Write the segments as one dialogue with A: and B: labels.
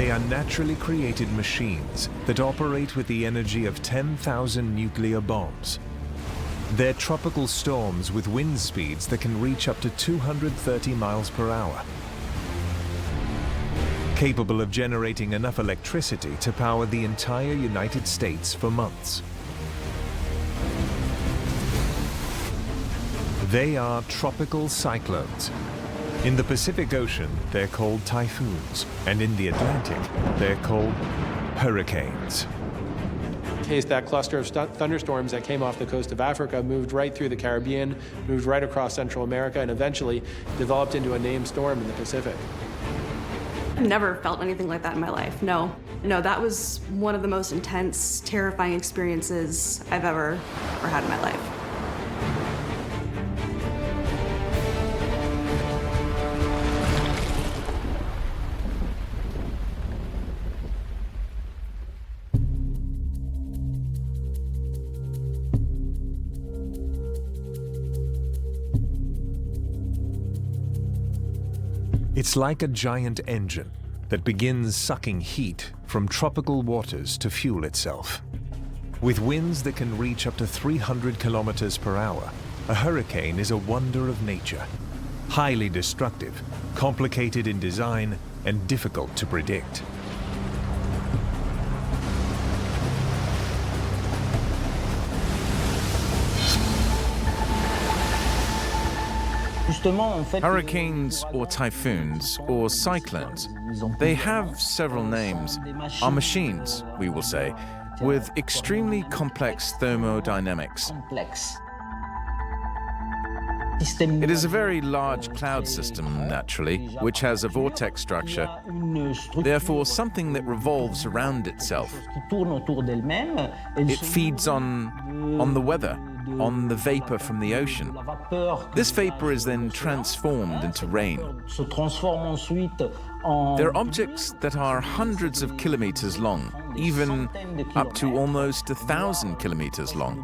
A: They are naturally created machines that operate with the energy of 10,000 nuclear bombs. They're tropical storms with wind speeds that can reach up to 230 miles per hour, capable of generating enough electricity to power the entire United States for months. They are tropical cyclones. In the Pacific Ocean, they're called typhoons, and in the Atlantic, they're called hurricanes.
B: That cluster of thunderstorms that came off the coast of Africa moved right through the Caribbean, moved right across Central America, and eventually developed into a named storm in the Pacific.
C: I've never felt anything like that in my life, no. No, that was one of the most intense, terrifying experiences I've ever had in my life.
A: It's like a giant engine that begins sucking heat from tropical waters to fuel itself. With winds that can reach up to 300 kilometers per hour, a hurricane is a wonder of nature. Highly destructive, complicated in design, and difficult to predict.
D: Hurricanes or typhoons or cyclones, they have several names, are machines, we will say, with extremely complex thermodynamics. It is a very large cloud system, naturally, which has a vortex structure, therefore something that revolves around itself. It feeds on the weather, on the vapor from the ocean. This vapor is then transformed into rain. There are objects that are hundreds of kilometers long, even up to almost 1,000 kilometers long.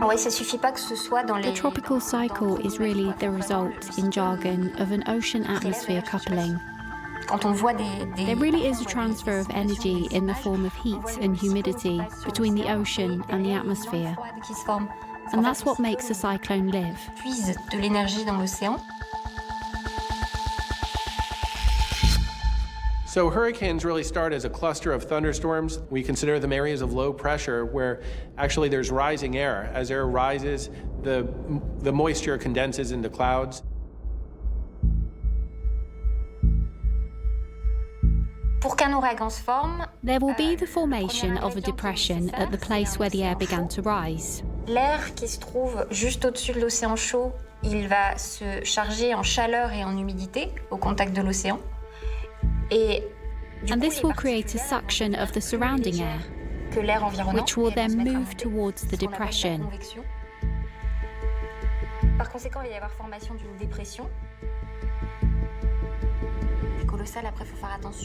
E: The tropical cycle is really the result, in jargon, of an ocean-atmosphere coupling. There really is a transfer of energy in the form of heat and humidity between the ocean and the atmosphere. And that's what makes a cyclone live.
B: So hurricanes really start as a cluster of thunderstorms. We consider them areas of low pressure where actually there's rising air. As air rises, the moisture condenses into clouds.
E: There will be the formation of a depression at the place where the air began to rise.
F: L'air qui se trouve juste au-dessus de l'océan chaud, il va se charger en chaleur et en humidité au contact de l'océan.
E: And this will create a suction of the surrounding air, which will then move towards the depression.
F: Par conséquent, il va y avoir formation d'une dépression.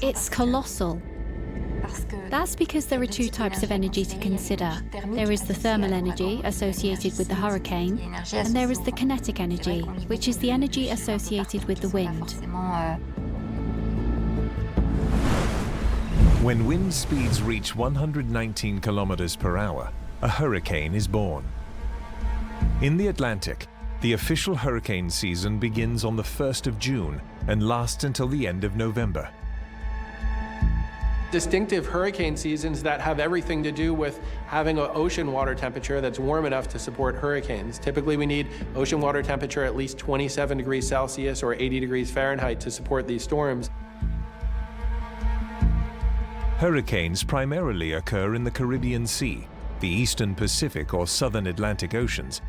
E: It's colossal. That's because there are two types of energy to consider. There is the thermal energy associated with the hurricane, and there is the kinetic energy, which is the energy associated with the wind.
A: When wind speeds reach 119 kilometers per hour, a hurricane is born. In the Atlantic, the official hurricane season begins on the 1st of June and lasts until the end of November.
B: Distinctive hurricane seasons that have everything to do with having an ocean water temperature that's warm enough to support hurricanes. Typically, we need ocean water temperature at least 27 degrees Celsius or 80 degrees Fahrenheit to support these storms.
A: Hurricanes primarily occur in the Caribbean Sea, the Eastern Pacific or Southern Atlantic Oceans,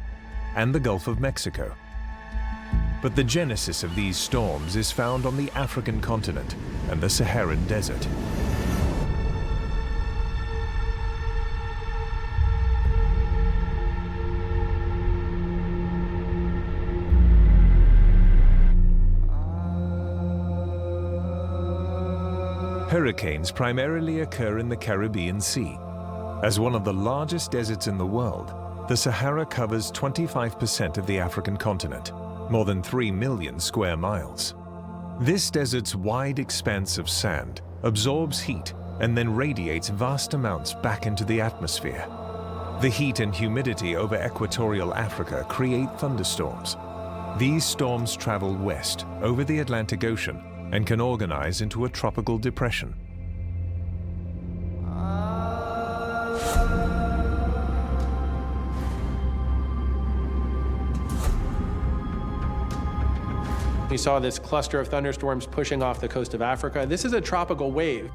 A: and the Gulf of Mexico. But the genesis of these storms is found on the African continent and the Saharan Desert. Hurricanes primarily occur in the Caribbean Sea. As one of the largest deserts in the world, the Sahara covers 25% of the African continent, more than 3 million square miles. This desert's wide expanse of sand absorbs heat and then radiates vast amounts back into the atmosphere. The heat and humidity over equatorial Africa create thunderstorms. These storms travel west over the Atlantic Ocean and can organize into a tropical depression.
B: We saw this cluster of thunderstorms pushing off the coast of Africa. This is a tropical wave.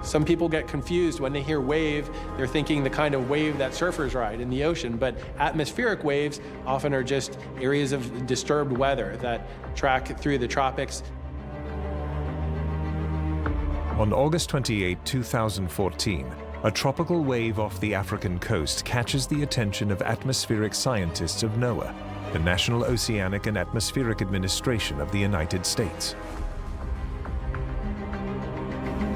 B: Some people get confused when they hear wave, they're thinking the kind of wave that surfers ride in the ocean, but atmospheric waves often are just areas of disturbed weather that track through the tropics.
A: On August 28, 2014, a tropical wave off the African coast catches the attention of atmospheric scientists of NOAA, the National Oceanic and Atmospheric Administration of the United States.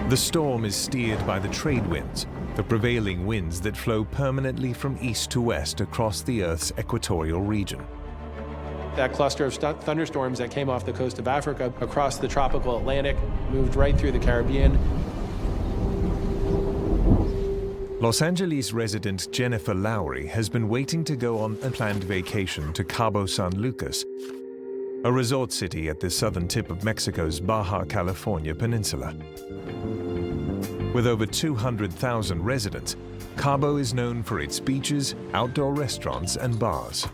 A: The storm is steered by the trade winds, the prevailing winds that flow permanently from east to west across the Earth's equatorial region.
B: That cluster of thunderstorms that came off the coast of Africa across the tropical Atlantic moved right through the Caribbean.
A: Los Angeles resident Jennifer Lowry has been waiting to go on a planned vacation to Cabo San Lucas, a resort city at the southern tip of Mexico's Baja California peninsula. With over 200,000 residents, Cabo is known for its beaches, outdoor restaurants, and bars.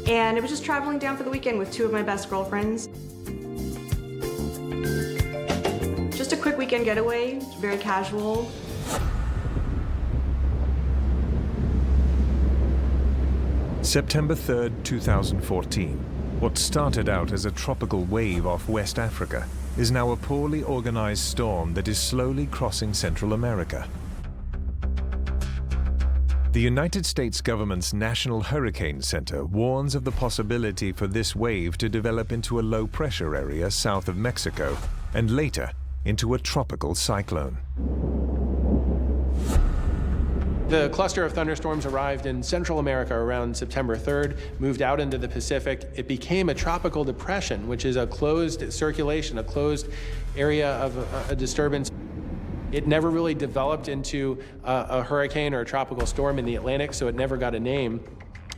C: And it was just traveling down for the weekend with two of my best girlfriends. Just a quick weekend getaway, very casual.
A: September 3rd, 2014. What started out as a tropical wave off West Africa is now a poorly organized storm that is slowly crossing Central America. The United States government's National Hurricane Center warns of the possibility for this wave to develop into a low-pressure area south of Mexico and later into a tropical cyclone.
B: The cluster of thunderstorms arrived in Central America around September 3rd, moved out into the Pacific. It became a tropical depression, which is a closed circulation, a closed area of a disturbance. It never really developed into a hurricane or a tropical storm in the Atlantic, so it never got a name.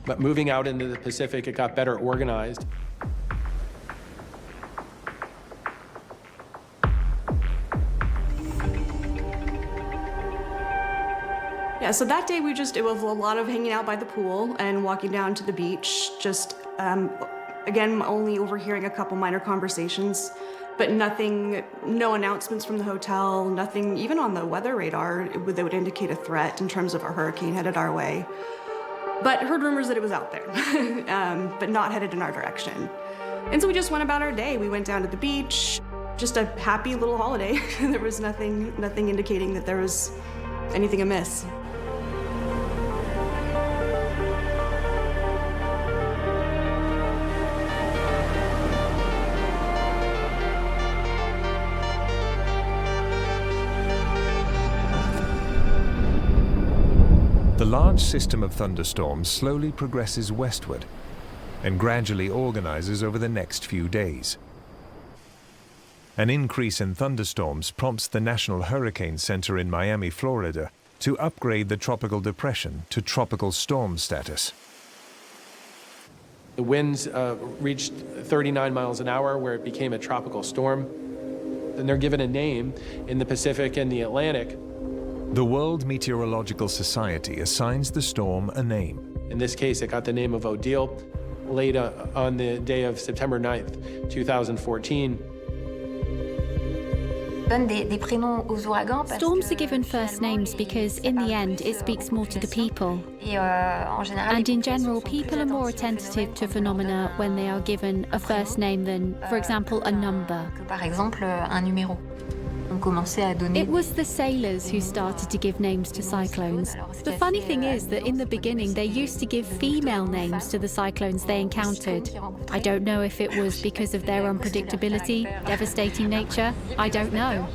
B: But moving out into the Pacific, it got better organized.
C: Yeah, so that day it was a lot of hanging out by the pool and walking down to the beach, just, again, only overhearing a couple minor conversations, but nothing, no announcements from the hotel, nothing, even on the weather radar, that would indicate a threat in terms of a hurricane headed our way. But heard rumors that it was out there, but not headed in our direction. And so we just went about our day. We went down to the beach, just a happy little holiday. There was nothing indicating that there was anything amiss.
A: The large system of thunderstorms slowly progresses westward and gradually organizes over the next few days. An increase in thunderstorms prompts the National Hurricane Center in Miami, Florida, to upgrade the tropical depression to tropical storm status.
B: The winds reached 39 miles an hour, where it became a tropical storm. And they're given a name in the Pacific and the Atlantic.
A: The World Meteorological Society assigns the storm a name.
B: In this case, it got the name of Odile, late on the day of September 9th, 2014.
E: Storms are given first names because, in the end, it speaks more to the people. And in general, people are more attentive to phenomena when they are given a first name than, for example, a number. It was the sailors who started to give names to cyclones. The funny thing is that in the beginning they used to give female names to the cyclones they encountered. I don't know if it was because of their unpredictability, devastating nature. I don't know.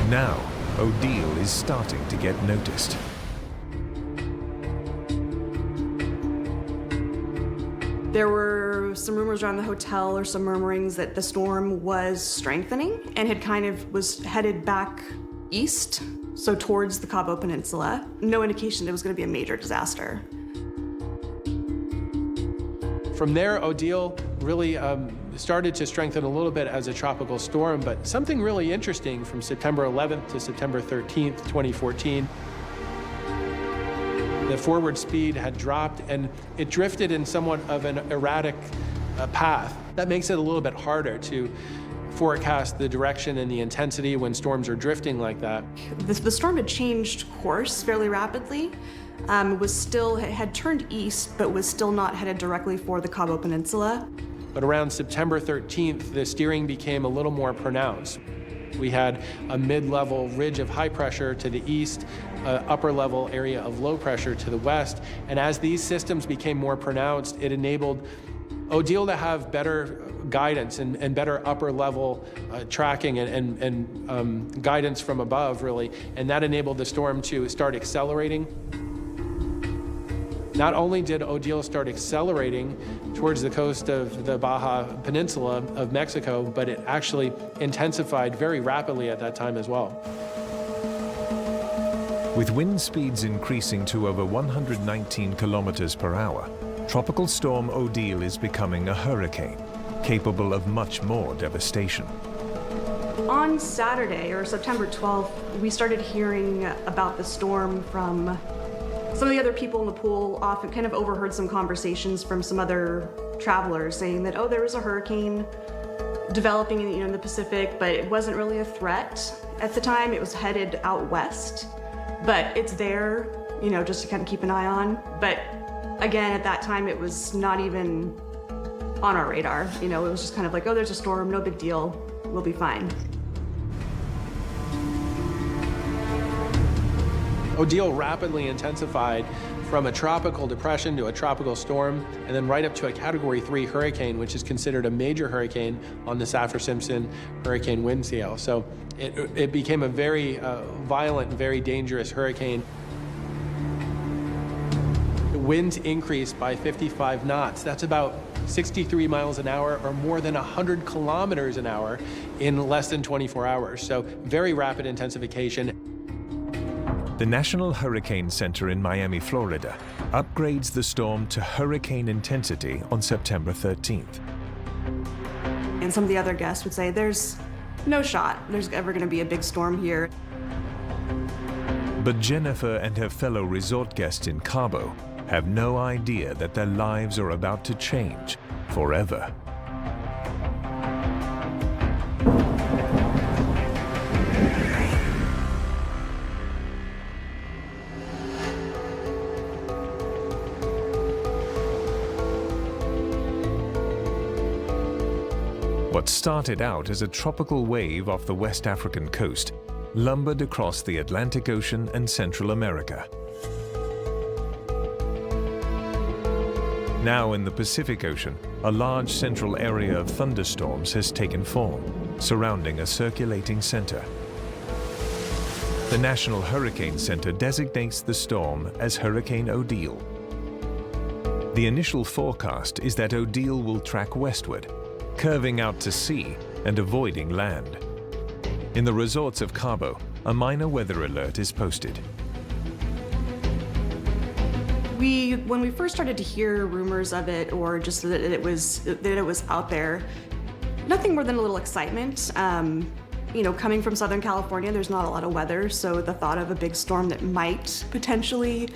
A: Now, Odile is starting to get noticed.
C: There were some rumors around the hotel, or some murmurings that the storm was strengthening and was headed back east, so towards the Cabo Peninsula. No indication it was going to be a major disaster.
B: From there, Odile really started to strengthen a little bit as a tropical storm, but something really interesting from September 11th to September 13th, 2014, the forward speed had dropped and it drifted in somewhat of an erratic path. That makes it a little bit harder to forecast the direction and the intensity when storms are drifting like that.
C: The storm had changed course fairly rapidly. Had turned east, but was still not headed directly for the Cabo Peninsula.
B: But around September 13th, the steering became a little more pronounced. We had a mid-level ridge of high pressure to the east, upper-level area of low pressure to the west. And as these systems became more pronounced, it enabled Odile to have better guidance and better upper-level tracking and guidance from above, really. And that enabled the storm to start accelerating. Not only did Odile start accelerating towards the coast of the Baja Peninsula of Mexico, but it actually intensified very rapidly at that time as well.
A: With wind speeds increasing to over 119 kilometers per hour, Tropical Storm Odile is becoming a hurricane, capable of much more devastation.
C: On Saturday, or September 12th, we started hearing about the storm from some of the other people in the pool. Often kind of overheard some conversations from some other travelers saying that, oh, there was a hurricane developing in the Pacific, but it wasn't really a threat at the time. It was headed out west, but it's there, just to kind of keep an eye on. But again, at that time, it was not even on our radar. It was just kind of like, oh, there's a storm, no big deal, we'll be fine.
B: Odile rapidly intensified from a tropical depression to a tropical storm, and then right up to a Category 3 hurricane, which is considered a major hurricane on the Saffir-Simpson hurricane wind scale. So it became a very violent and very dangerous hurricane. The winds increased by 55 knots. That's about 63 miles an hour, or more than 100 kilometers an hour in less than 24 hours. So very rapid intensification.
A: The National Hurricane Center in Miami, Florida, upgrades the storm to hurricane intensity on September 13th.
C: And some of the other guests would say, there's no shot there's ever going to be a big storm here.
A: But Jennifer and her fellow resort guests in Cabo have no idea that their lives are about to change forever. What started out as a tropical wave off the West African coast lumbered across the Atlantic Ocean and Central America. Now in the Pacific Ocean, a large central area of thunderstorms has taken form, surrounding a circulating center. The National Hurricane Center designates the storm as Hurricane Odile. The initial forecast is that Odile will track westward, curving out to sea and avoiding land. In the resorts of Cabo, a minor weather alert is posted.
C: When we first started to hear rumors of it, or just that it was out there, nothing more than a little excitement. Coming from Southern California, there's not a lot of weather, so the thought of a big storm that might potentially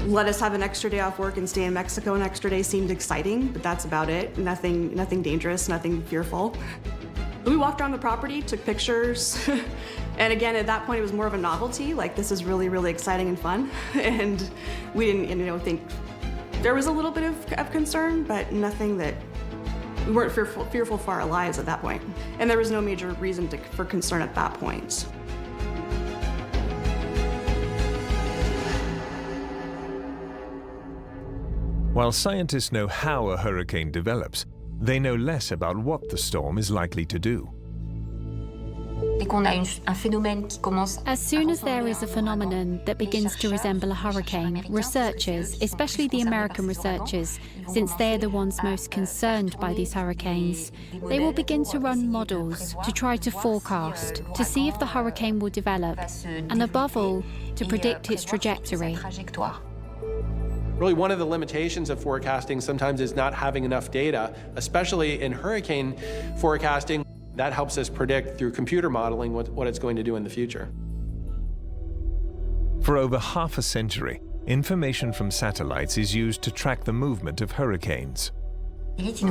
C: let us have an extra day off work and stay in Mexico an extra day seemed exciting, but that's about it. Nothing dangerous, nothing fearful. We walked around the property, took pictures, and again, at that point, it was more of a novelty, like this is really, really exciting and fun. And we didn't, think there was a little bit of concern, but nothing that, we weren't fearful for our lives at that point. And there was no major reason for concern at that point.
A: While scientists know how a hurricane develops, they know less about what the storm is likely to do.
E: As soon as there is a phenomenon that begins to resemble a hurricane, researchers, especially the American researchers, since they're the ones most concerned by these hurricanes, they will begin to run models to try to forecast, to see if the hurricane will develop, and above all, to predict its trajectory.
B: Really, one of the limitations of forecasting sometimes is not having enough data, especially in hurricane forecasting. That helps us predict through computer modeling what it's going to do in the future.
A: For over half a century, information from satellites is used to track the movement of hurricanes.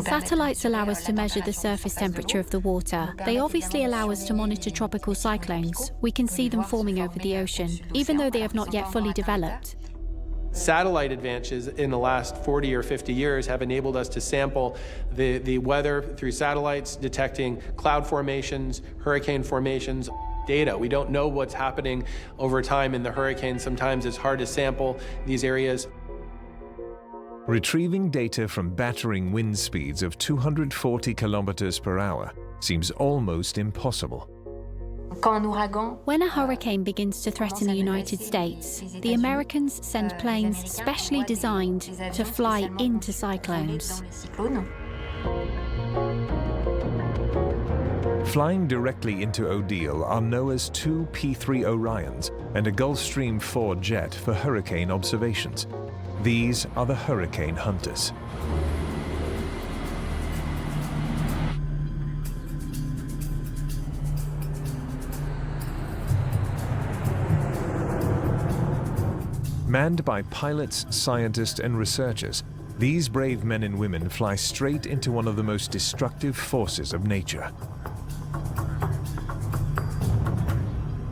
E: Satellites allow us to measure the surface temperature of the water. They obviously allow us to monitor tropical cyclones. We can see them forming over the ocean, even though they have not yet fully developed.
B: Satellite advances in the last 40 or 50 years have enabled us to sample the weather through satellites, detecting cloud formations, hurricane formations, data. We don't know what's happening over time in the hurricane. Sometimes it's hard to sample these areas.
A: Retrieving data from battering wind speeds of 240 kilometers per hour seems almost impossible.
E: When a hurricane begins to threaten the United States, the Americans send planes specially designed to fly into cyclones.
A: Flying directly into Odile are NOAA's two P-3 Orions and a Gulfstream 4 jet for hurricane observations. These are the hurricane hunters. Manned by pilots, scientists, and researchers, these brave men and women fly straight into one of the most destructive forces of nature.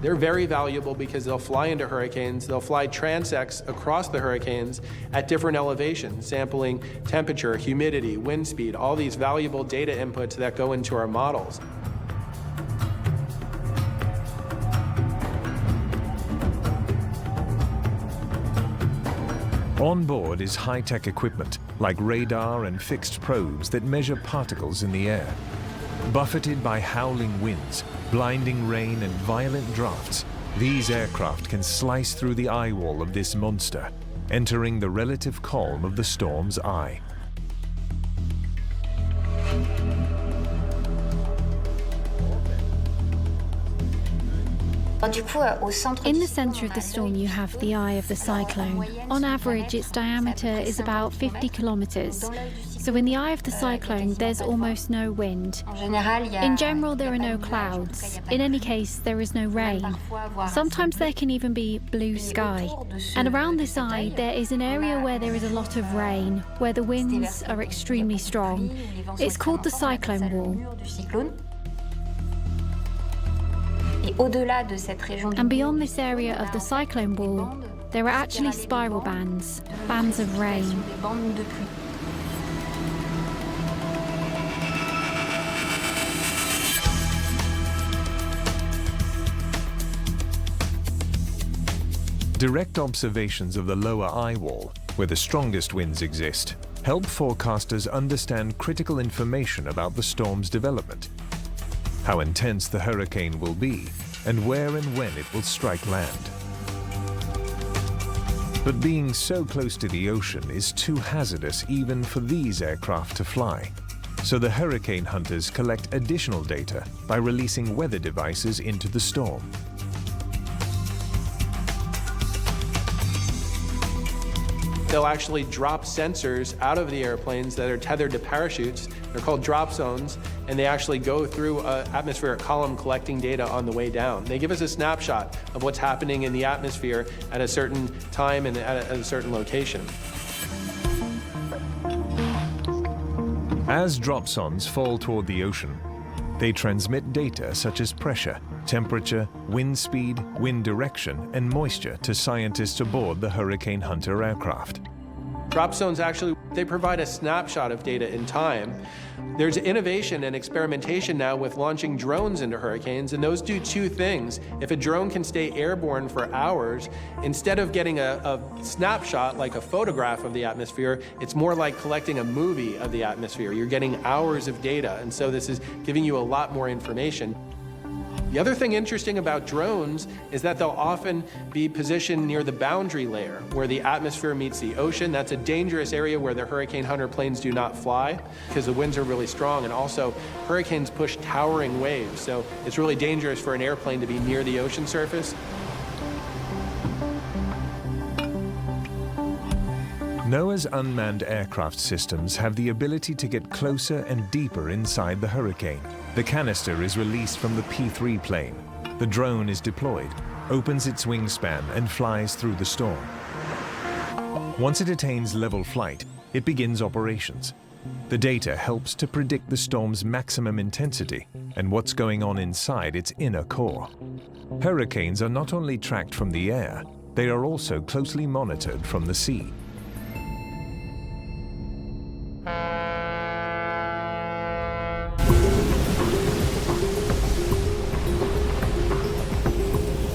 B: They're very valuable because they'll fly into hurricanes, they'll fly transects across the hurricanes at different elevations, sampling temperature, humidity, wind speed, all these valuable data inputs that go into our models.
A: On board is high-tech equipment like radar and fixed probes that measure particles in the air. Buffeted by howling winds, blinding rain, and violent drafts, these aircraft can slice through the eye wall of this monster, entering the relative calm of the storm's eye.
E: In the center of the storm, you have the eye of the cyclone. On average, its diameter is about 50 kilometers. So in the eye of the cyclone, there's almost no wind. In general, there are no clouds. In any case, there is no rain. Sometimes there can even be blue sky. And around this eye, there is an area where there is a lot of rain, where the winds are extremely strong. It's called the cyclone wall. And beyond this area of the cyclone wall, there are actually spiral bands, bands of rain.
A: Direct observations of the lower eye wall, where the strongest winds exist, help forecasters understand critical information about the storm's development. How intense the hurricane will be, and where and when it will strike land. But being so close to the ocean is too hazardous even for these aircraft to fly. So the hurricane hunters collect additional data by releasing weather devices into the storm.
B: They'll actually drop sensors out of the airplanes that are tethered to parachutes. They're called drop zones, and they actually go through an atmospheric column collecting data on the way down. They give us a snapshot of what's happening in the atmosphere at a certain time and at a certain location.
A: As dropsondes fall toward the ocean, they transmit data such as pressure, temperature, wind speed, wind direction, and moisture to scientists aboard the Hurricane Hunter aircraft.
B: Drop zones actually, they provide a snapshot of data in time. There's innovation and experimentation now with launching drones into hurricanes, and those do two things. If a drone can stay airborne for hours, instead of getting a snapshot like a photograph of the atmosphere, it's more like collecting a movie of the atmosphere. You're getting hours of data, and so this is giving you a lot more information. The other thing interesting about drones is that they'll often be positioned near the boundary layer where the atmosphere meets the ocean. That's a dangerous area where the hurricane hunter planes do not fly because the winds are really strong, and also hurricanes push towering waves, so it's really dangerous for an airplane to be near the ocean surface.
A: NOAA's unmanned aircraft systems have the ability to get closer and deeper inside the hurricane. The canister is released from the P-3 plane. The drone is deployed, opens its wingspan, and flies through the storm. Once it attains level flight, it begins operations. The data helps to predict the storm's maximum intensity and what's going on inside its inner core. Hurricanes are not only tracked from the air, they are also closely monitored from the sea.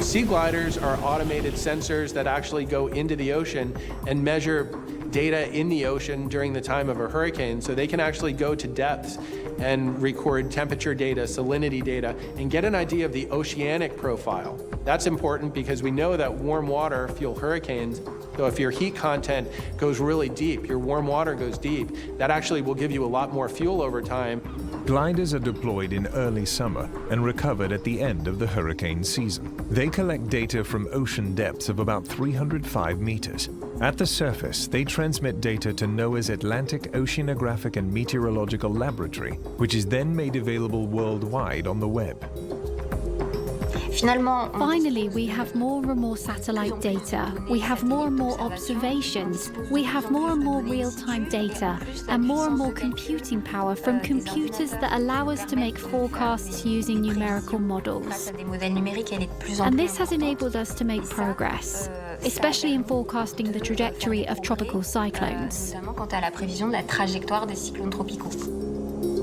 B: Sea gliders are automated sensors that actually go into the ocean and measure data in the ocean during the time of a hurricane. So they can actually go to depths and record temperature data, salinity data, and get an idea of the oceanic profile. That's important because we know that warm water fuel hurricanes. So if your heat content goes really deep, your warm water goes deep, that actually will give you a lot more fuel over time.
A: Gliders are deployed in early summer and recovered at the end of the hurricane season. They collect data from ocean depths of about 305 meters. At the surface, they transmit data to NOAA's Atlantic Oceanographic and Meteorological Laboratory, which is then made available worldwide on the web.
E: Finally, we have more and more satellite data. We have more and more observations. We have more and more real-time data and more computing power from computers that allow us to make forecasts using numerical models. And this has enabled us to make progress, especially in forecasting the trajectory of tropical cyclones.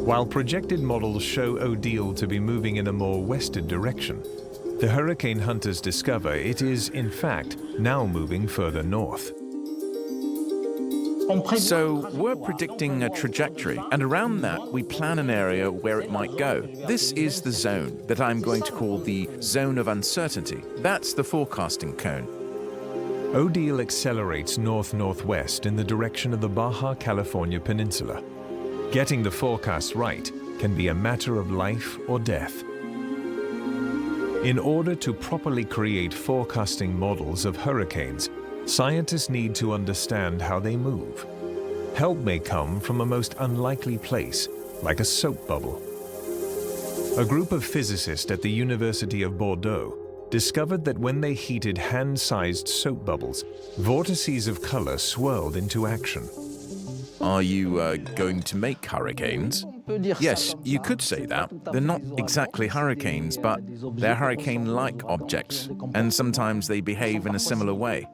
A: While projected models show Odile to be moving in a more western direction, the hurricane hunters discover it is, in fact, now moving further north.
D: So we're predicting a trajectory, and around that we plan an area where it might go. This is the zone that I'm going to call the zone of uncertainty. That's the forecasting cone.
A: Odile accelerates north-northwest in the direction of the Baja California Peninsula. Getting the forecast right can be a matter of life or death. In order to properly create forecasting models of hurricanes, scientists need to understand how they move. Help may come from a most unlikely place, like a soap bubble. A group of physicists at the University of Bordeaux discovered that when they heated hand-sized soap bubbles, vortices of color swirled into action.
D: Are you going to make hurricanes? Yes, you could say that. They're not exactly hurricanes, but they're hurricane-like objects, and sometimes they behave in a similar way.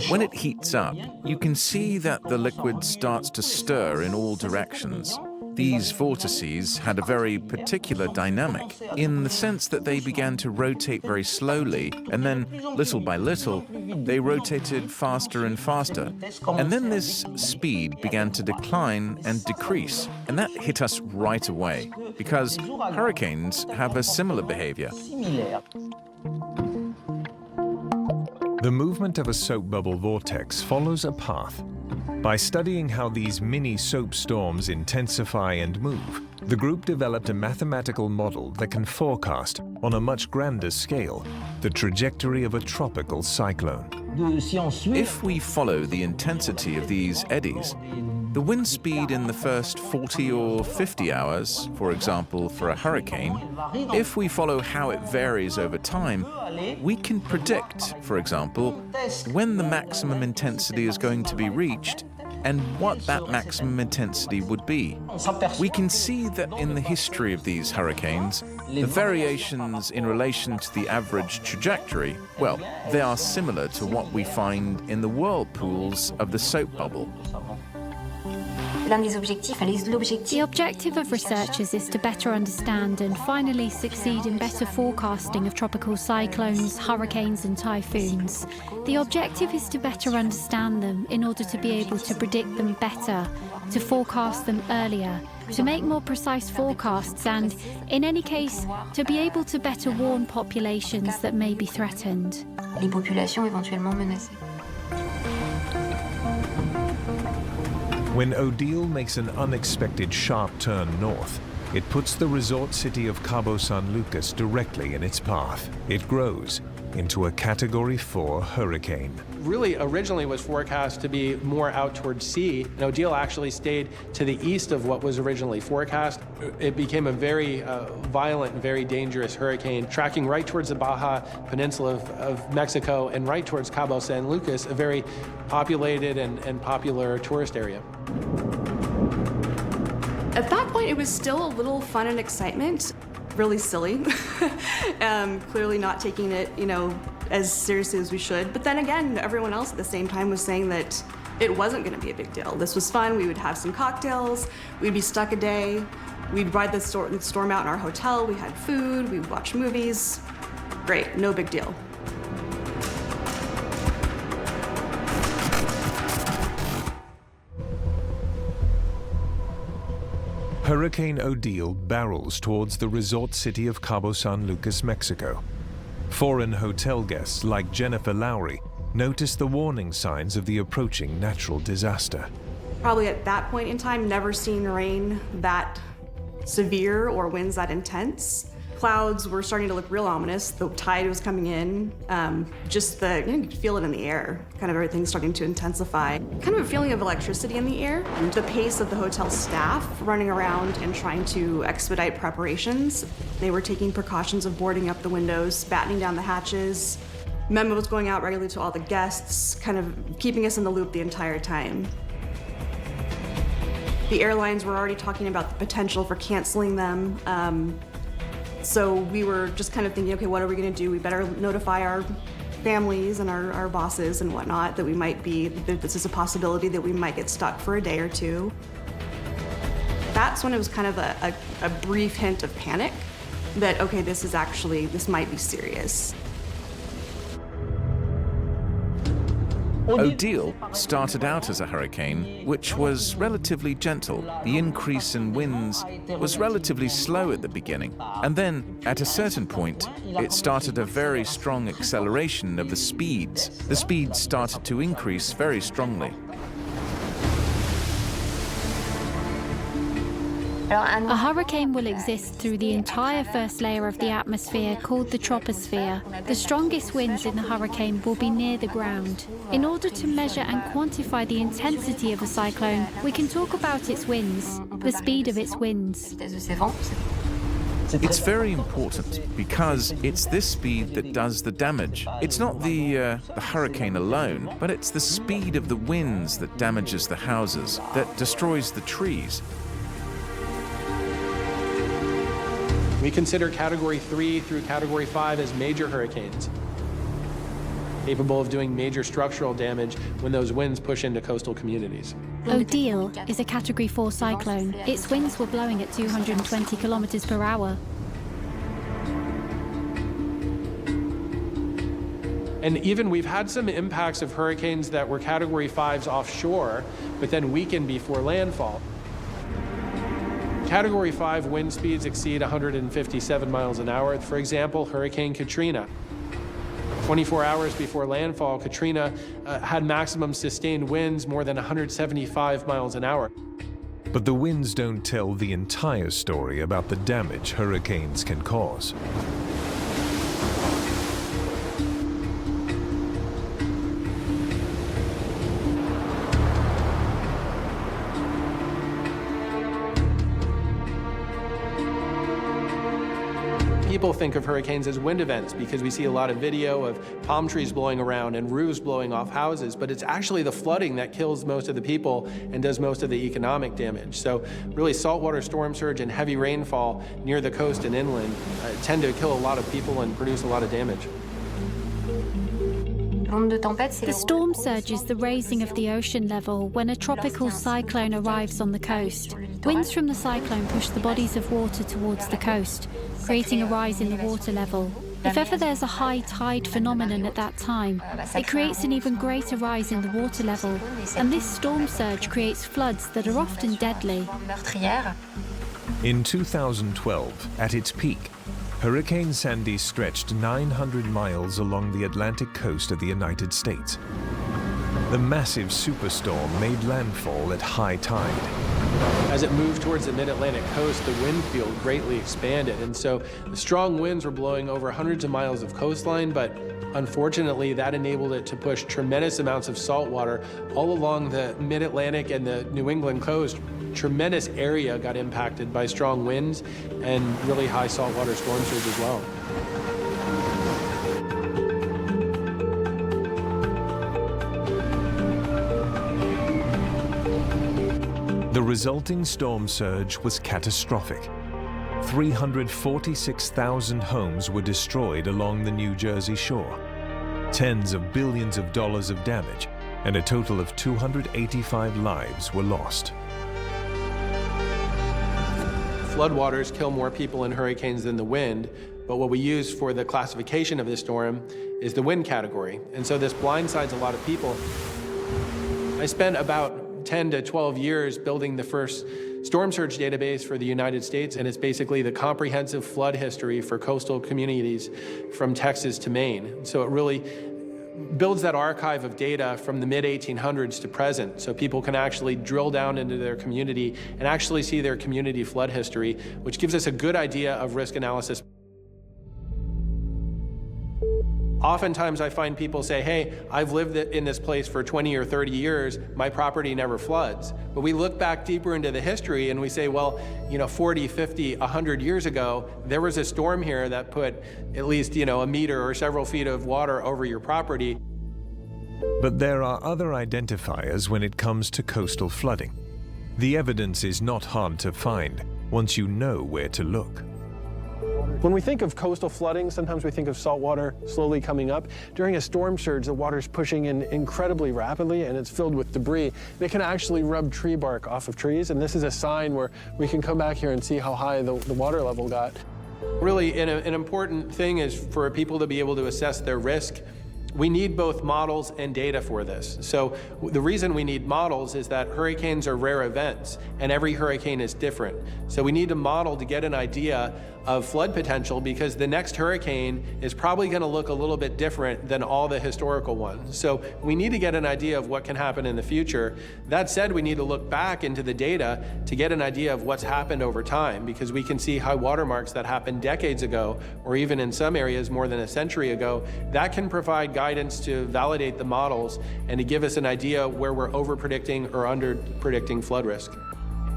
D: When it heats up, you can see that the liquid starts to stir in all directions. These vortices had a very particular dynamic in the sense that they began to rotate very slowly, and then, little by little, they rotated faster and faster. And then this speed began to decline and decrease, and that hit us right away, because hurricanes have a similar behavior.
A: The movement of a soap bubble vortex follows a path. By studying how these mini soap storms intensify and move, the group developed a mathematical model that can forecast, on a much grander scale, the trajectory of a tropical cyclone.
D: If we follow the intensity of these eddies, the wind speed in the first 40 or 50 hours, for example, for a hurricane, if we follow how it varies over time, we can predict, for example, when the maximum intensity is going to be reached and what that maximum intensity would be. We can see that in the history of these hurricanes, the variations in relation to the average trajectory, well, they are similar to what we find in the whirlpools of the soap bubble.
E: The objective of researchers is to better understand and finally succeed in better forecasting of tropical cyclones, hurricanes and typhoons. The objective is to better understand them in order to be able to predict them better, to forecast them earlier, to make more precise forecasts and, in any case, to be able to better warn populations that may be threatened.
F: Les populations éventuellement menacées.
A: When Odile makes an unexpected sharp turn north, it puts the resort city of Cabo San Lucas directly in its path. It grows into a Category 4 hurricane.
B: Really originally was forecast to be more out towards sea, and Odile actually stayed to the east of what was originally forecast. It became a very violent and very dangerous hurricane, tracking right towards the Baja Peninsula of Mexico and right towards Cabo San Lucas, a very populated and popular tourist area.
C: At that point, it was still a little fun and excitement. Really silly. Clearly not taking it, as seriously as we should. But then again, everyone else at the same time was saying that it wasn't going to be a big deal. This was fun. We would have some cocktails. We'd be stuck a day. We'd ride the storm out in our hotel. We had food. We'd watch movies. Great. No big deal.
A: Hurricane Odile barrels towards the resort city of Cabo San Lucas, Mexico. Foreign hotel guests like Jennifer Lowry notice the warning signs of the approaching natural disaster.
C: Probably at that point in time, never seen rain that severe or winds that intense. Clouds were starting to look real ominous. The tide was coming in. You could feel it in the air. Kind of everything starting to intensify. Kind of a feeling of electricity in the air. The pace of the hotel staff running around and trying to expedite preparations. They were taking precautions of boarding up the windows, battening down the hatches. Memos going out regularly to all the guests, kind of keeping us in the loop the entire time. The airlines were already talking about the potential for canceling them. So we were just kind of thinking, okay, what are we going to do? We better notify our families and our bosses and whatnot that this is a possibility that we might get stuck for a day or two. That's when it was kind of a brief hint of panic that, okay, this might be serious.
D: Odile started out as a hurricane, which was relatively gentle. The increase in winds was relatively slow at the beginning. And then, at a certain point, it started a very strong acceleration of the speeds. The speeds started to increase very strongly.
E: A hurricane will exist through the entire first layer of the atmosphere called the troposphere. The strongest winds in the hurricane will be near the ground. In order to measure and quantify the intensity of a cyclone, we can talk about its winds, the speed of its winds.
D: It's very important because it's this speed that does the damage. It's not the hurricane alone, but it's the speed of the winds that damages the houses, that destroys the trees.
B: We consider Category 3 through Category 5 as major hurricanes, capable of doing major structural damage when those winds push into coastal communities.
E: Odile is a Category 4 cyclone. Its winds were blowing at 220 kilometers per hour.
B: And even we've had some impacts of hurricanes that were Category 5s offshore, but then weakened before landfall. Category 5 wind speeds exceed 157 miles an hour. For example, Hurricane Katrina. 24 hours before landfall, Katrina had maximum sustained winds more than 175 miles an hour.
A: But the winds don't tell the entire story about the damage hurricanes can cause.
B: People think of hurricanes as wind events because we see a lot of video of palm trees blowing around and roofs blowing off houses, but it's actually the flooding that kills most of the people and does most of the economic damage. So really saltwater storm surge and heavy rainfall near the coast and inland tend to kill a lot of people and produce a lot of damage.
E: The storm surge is the raising of the ocean level when a tropical cyclone arrives on the coast. Winds from the cyclone push the bodies of water towards the coast, creating a rise in the water level. If ever there's a high tide phenomenon at that time, it creates an even greater rise in the water level, and this storm surge creates floods that are often deadly.
A: In 2012, at its peak, Hurricane Sandy stretched 900 miles along the Atlantic coast of the United States. The massive superstorm made landfall at high tide.
B: As it moved towards the mid-Atlantic coast, the wind field greatly expanded, and so the strong winds were blowing over hundreds of miles of coastline, but unfortunately that enabled it to push tremendous amounts of salt water all along the mid-Atlantic and the New England coast. Tremendous area got impacted by strong winds and really high saltwater storm surge as well.
A: The resulting storm surge was catastrophic. 346,000 homes were destroyed along the New Jersey shore, tens of billions of dollars of damage, and a total of 285 lives were lost.
B: Floodwaters kill more people in hurricanes than the wind, but what we use for the classification of this storm is the wind category. And so this blindsides a lot of people. I spent about 10 to 12 years building the first storm surge database for the United States, and it's basically the comprehensive flood history for coastal communities from Texas to Maine. So it really builds that archive of data from the mid-1800s to present, so people can actually drill down into their community and actually see their community flood history, which gives us a good idea of risk analysis. Oftentimes I find people say, hey, I've lived in this place for 20 or 30 years, my property never floods. But we look back deeper into the history and we say, well, 40, 50, 100 years ago, there was a storm here that put at least, a meter or several feet of water over your property.
A: But there are other identifiers when it comes to coastal flooding. The evidence is not hard to find once you know where to look.
G: When we think of coastal flooding, sometimes we think of salt water slowly coming up. During a storm surge, the water's pushing in incredibly rapidly and it's filled with debris. And it can actually rub tree bark off of trees, and this is a sign where we can come back here and see how high the water level got.
B: Really, an important thing is for people to be able to assess their risk. We need both models and data for this. So the reason we need models is that hurricanes are rare events and every hurricane is different. So we need a model to get an idea of flood potential, because the next hurricane is probably going to look a little bit different than all the historical ones. So we need to get an idea of what can happen in the future. That said, we need to look back into the data to get an idea of what's happened over time, because we can see high water marks that happened decades ago, or even in some areas more than a century ago. That can provide guidance to validate the models and to give us an idea where we're over-predicting or under-predicting flood risk.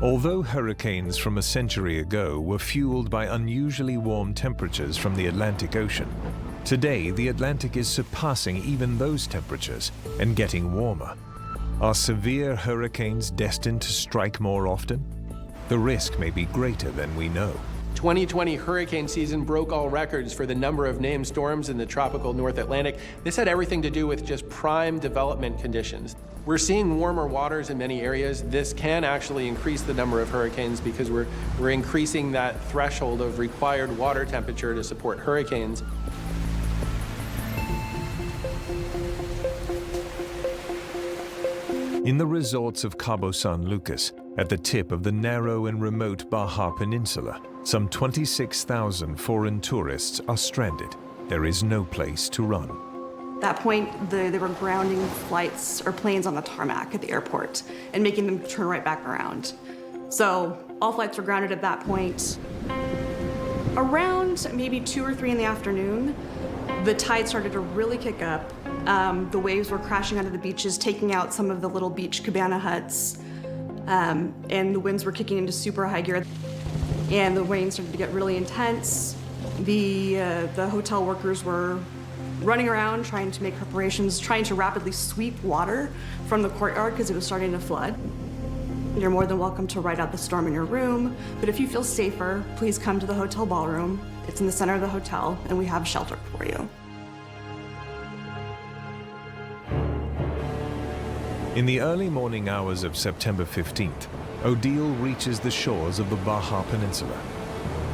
A: Although hurricanes from a century ago were fueled by unusually warm temperatures from the Atlantic Ocean, today the Atlantic is surpassing even those temperatures and getting warmer. Are severe hurricanes destined to strike more often? The risk may be greater than we know.
B: 2020 hurricane season broke all records for the number of named storms in the tropical North Atlantic. This had everything to do with just prime development conditions. We're seeing warmer waters in many areas. This can actually increase the number of hurricanes because we're increasing that threshold of required water temperature to support hurricanes.
A: In the resorts of Cabo San Lucas, at the tip of the narrow and remote Baja Peninsula, some 26,000 foreign tourists are stranded. There is no place to run.
C: At that point, they were grounding flights or planes on the tarmac at the airport and making them turn right back around. So all flights were grounded at that point. Around maybe 2 or 3 in the afternoon, the tide started to really kick up. The waves were crashing onto the beaches, taking out some of the little beach cabana huts, and the winds were kicking into super high gear. And the rain started to get really intense. The hotel workers were running around trying to make preparations, trying to rapidly sweep water from the courtyard because it was starting to flood. You're more than welcome to ride out the storm in your room, but if you feel safer, please come to the hotel ballroom. It's in the center of the hotel, and we have shelter for you.
A: In the early morning hours of September 15th, Odile reaches the shores of the Baja Peninsula.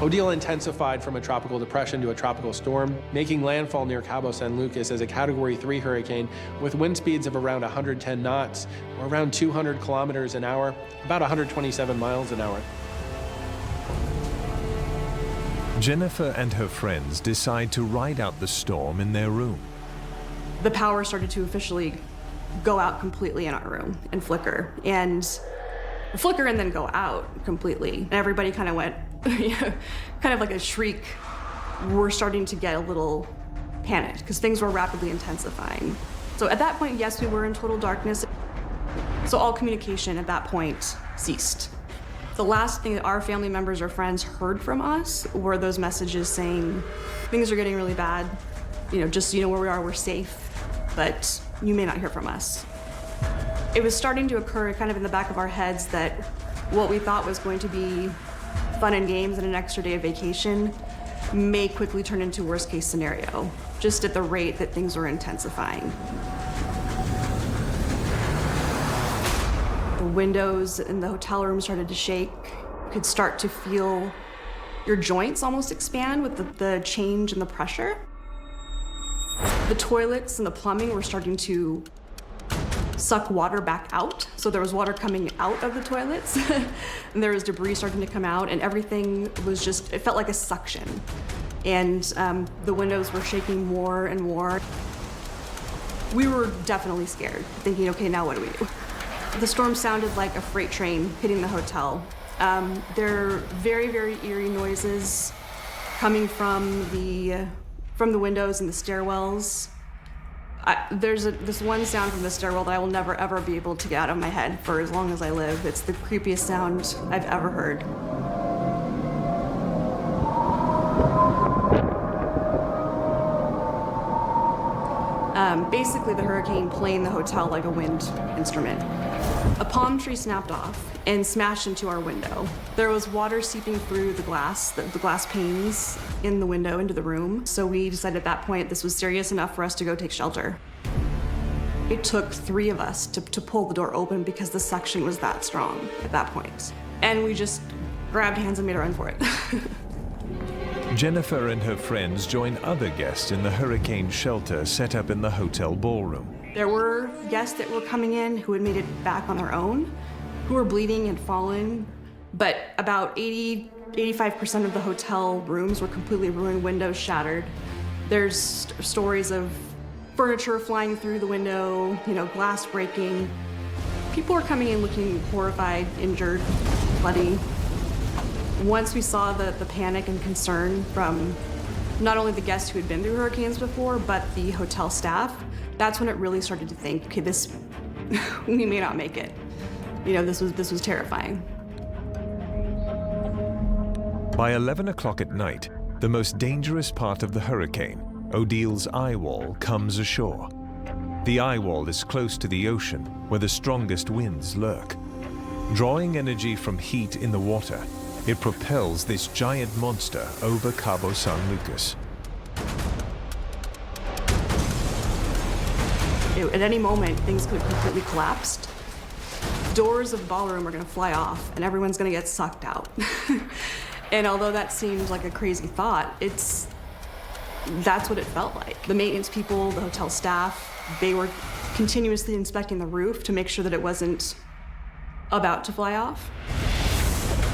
B: Odile intensified from a tropical depression to a tropical storm, making landfall near Cabo San Lucas as a Category 3 hurricane with wind speeds of around 110 knots, or around 200 kilometers an hour, about 127 miles an hour.
A: Jennifer and her friends decide to ride out the storm in their room.
C: The power started to officially go out completely in our room and flicker. And flicker and then go out completely. And everybody kind of went, kind of like a shriek. We're starting to get a little panicked because things were rapidly intensifying. So at that point, yes, we were in total darkness. So all communication at that point ceased. The last thing that our family members or friends heard from us were those messages saying, things are getting really bad. Just so you know where we are, we're safe, but you may not hear from us. It was starting to occur kind of in the back of our heads that what we thought was going to be fun and games and an extra day of vacation may quickly turn into worst case scenario, just at the rate that things were intensifying. The windows in the hotel room started to shake. You could start to feel your joints almost expand with the change in the pressure. The toilets and the plumbing were starting to suck water back out. So there was water coming out of the toilets and there was debris starting to come out, and everything was just, it felt like a suction. And the windows were shaking more and more. We were definitely scared, thinking, okay, now what do we do? The storm sounded like a freight train hitting the hotel. There are very, very eerie noises coming from the windows and the stairwells. There's this one sound from the stairwell that I will never, ever be able to get out of my head for as long as I live. It's the creepiest sound I've ever heard. Basically, the hurricane playing the hotel like a wind instrument. A palm tree snapped off and smashed into our window. There was water seeping through the glass panes in the window into the room. So we decided at that point this was serious enough for us to go take shelter. It took 3 of us to pull the door open because the suction was that strong at that point. And we just grabbed hands and made a run for it.
A: Jennifer and her friends join other guests in the hurricane shelter set up in the hotel ballroom.
C: There were guests that were coming in who had made it back on their own, who were bleeding and fallen, but about 85% of the hotel rooms were completely ruined, windows shattered. There's stories of furniture flying through the window, glass breaking. People were coming in looking horrified, injured, bloody. Once we saw the panic and concern from not only the guests who had been through hurricanes before, but the hotel staff, that's when it really started to think, okay, we may not make it. This was terrifying.
A: By 11 o'clock at night, the most dangerous part of the hurricane, Odile's eye wall, comes ashore. The eye wall is close to the ocean, where the strongest winds lurk. Drawing energy from heat in the water, it propels this giant monster over Cabo San Lucas.
C: At any moment, things could have completely collapsed. Doors of the ballroom are going to fly off, and everyone's going to get sucked out. And although that seems like a crazy thought, that's what it felt like. The maintenance people, the hotel staff, they were continuously inspecting the roof to make sure that it wasn't about to fly off.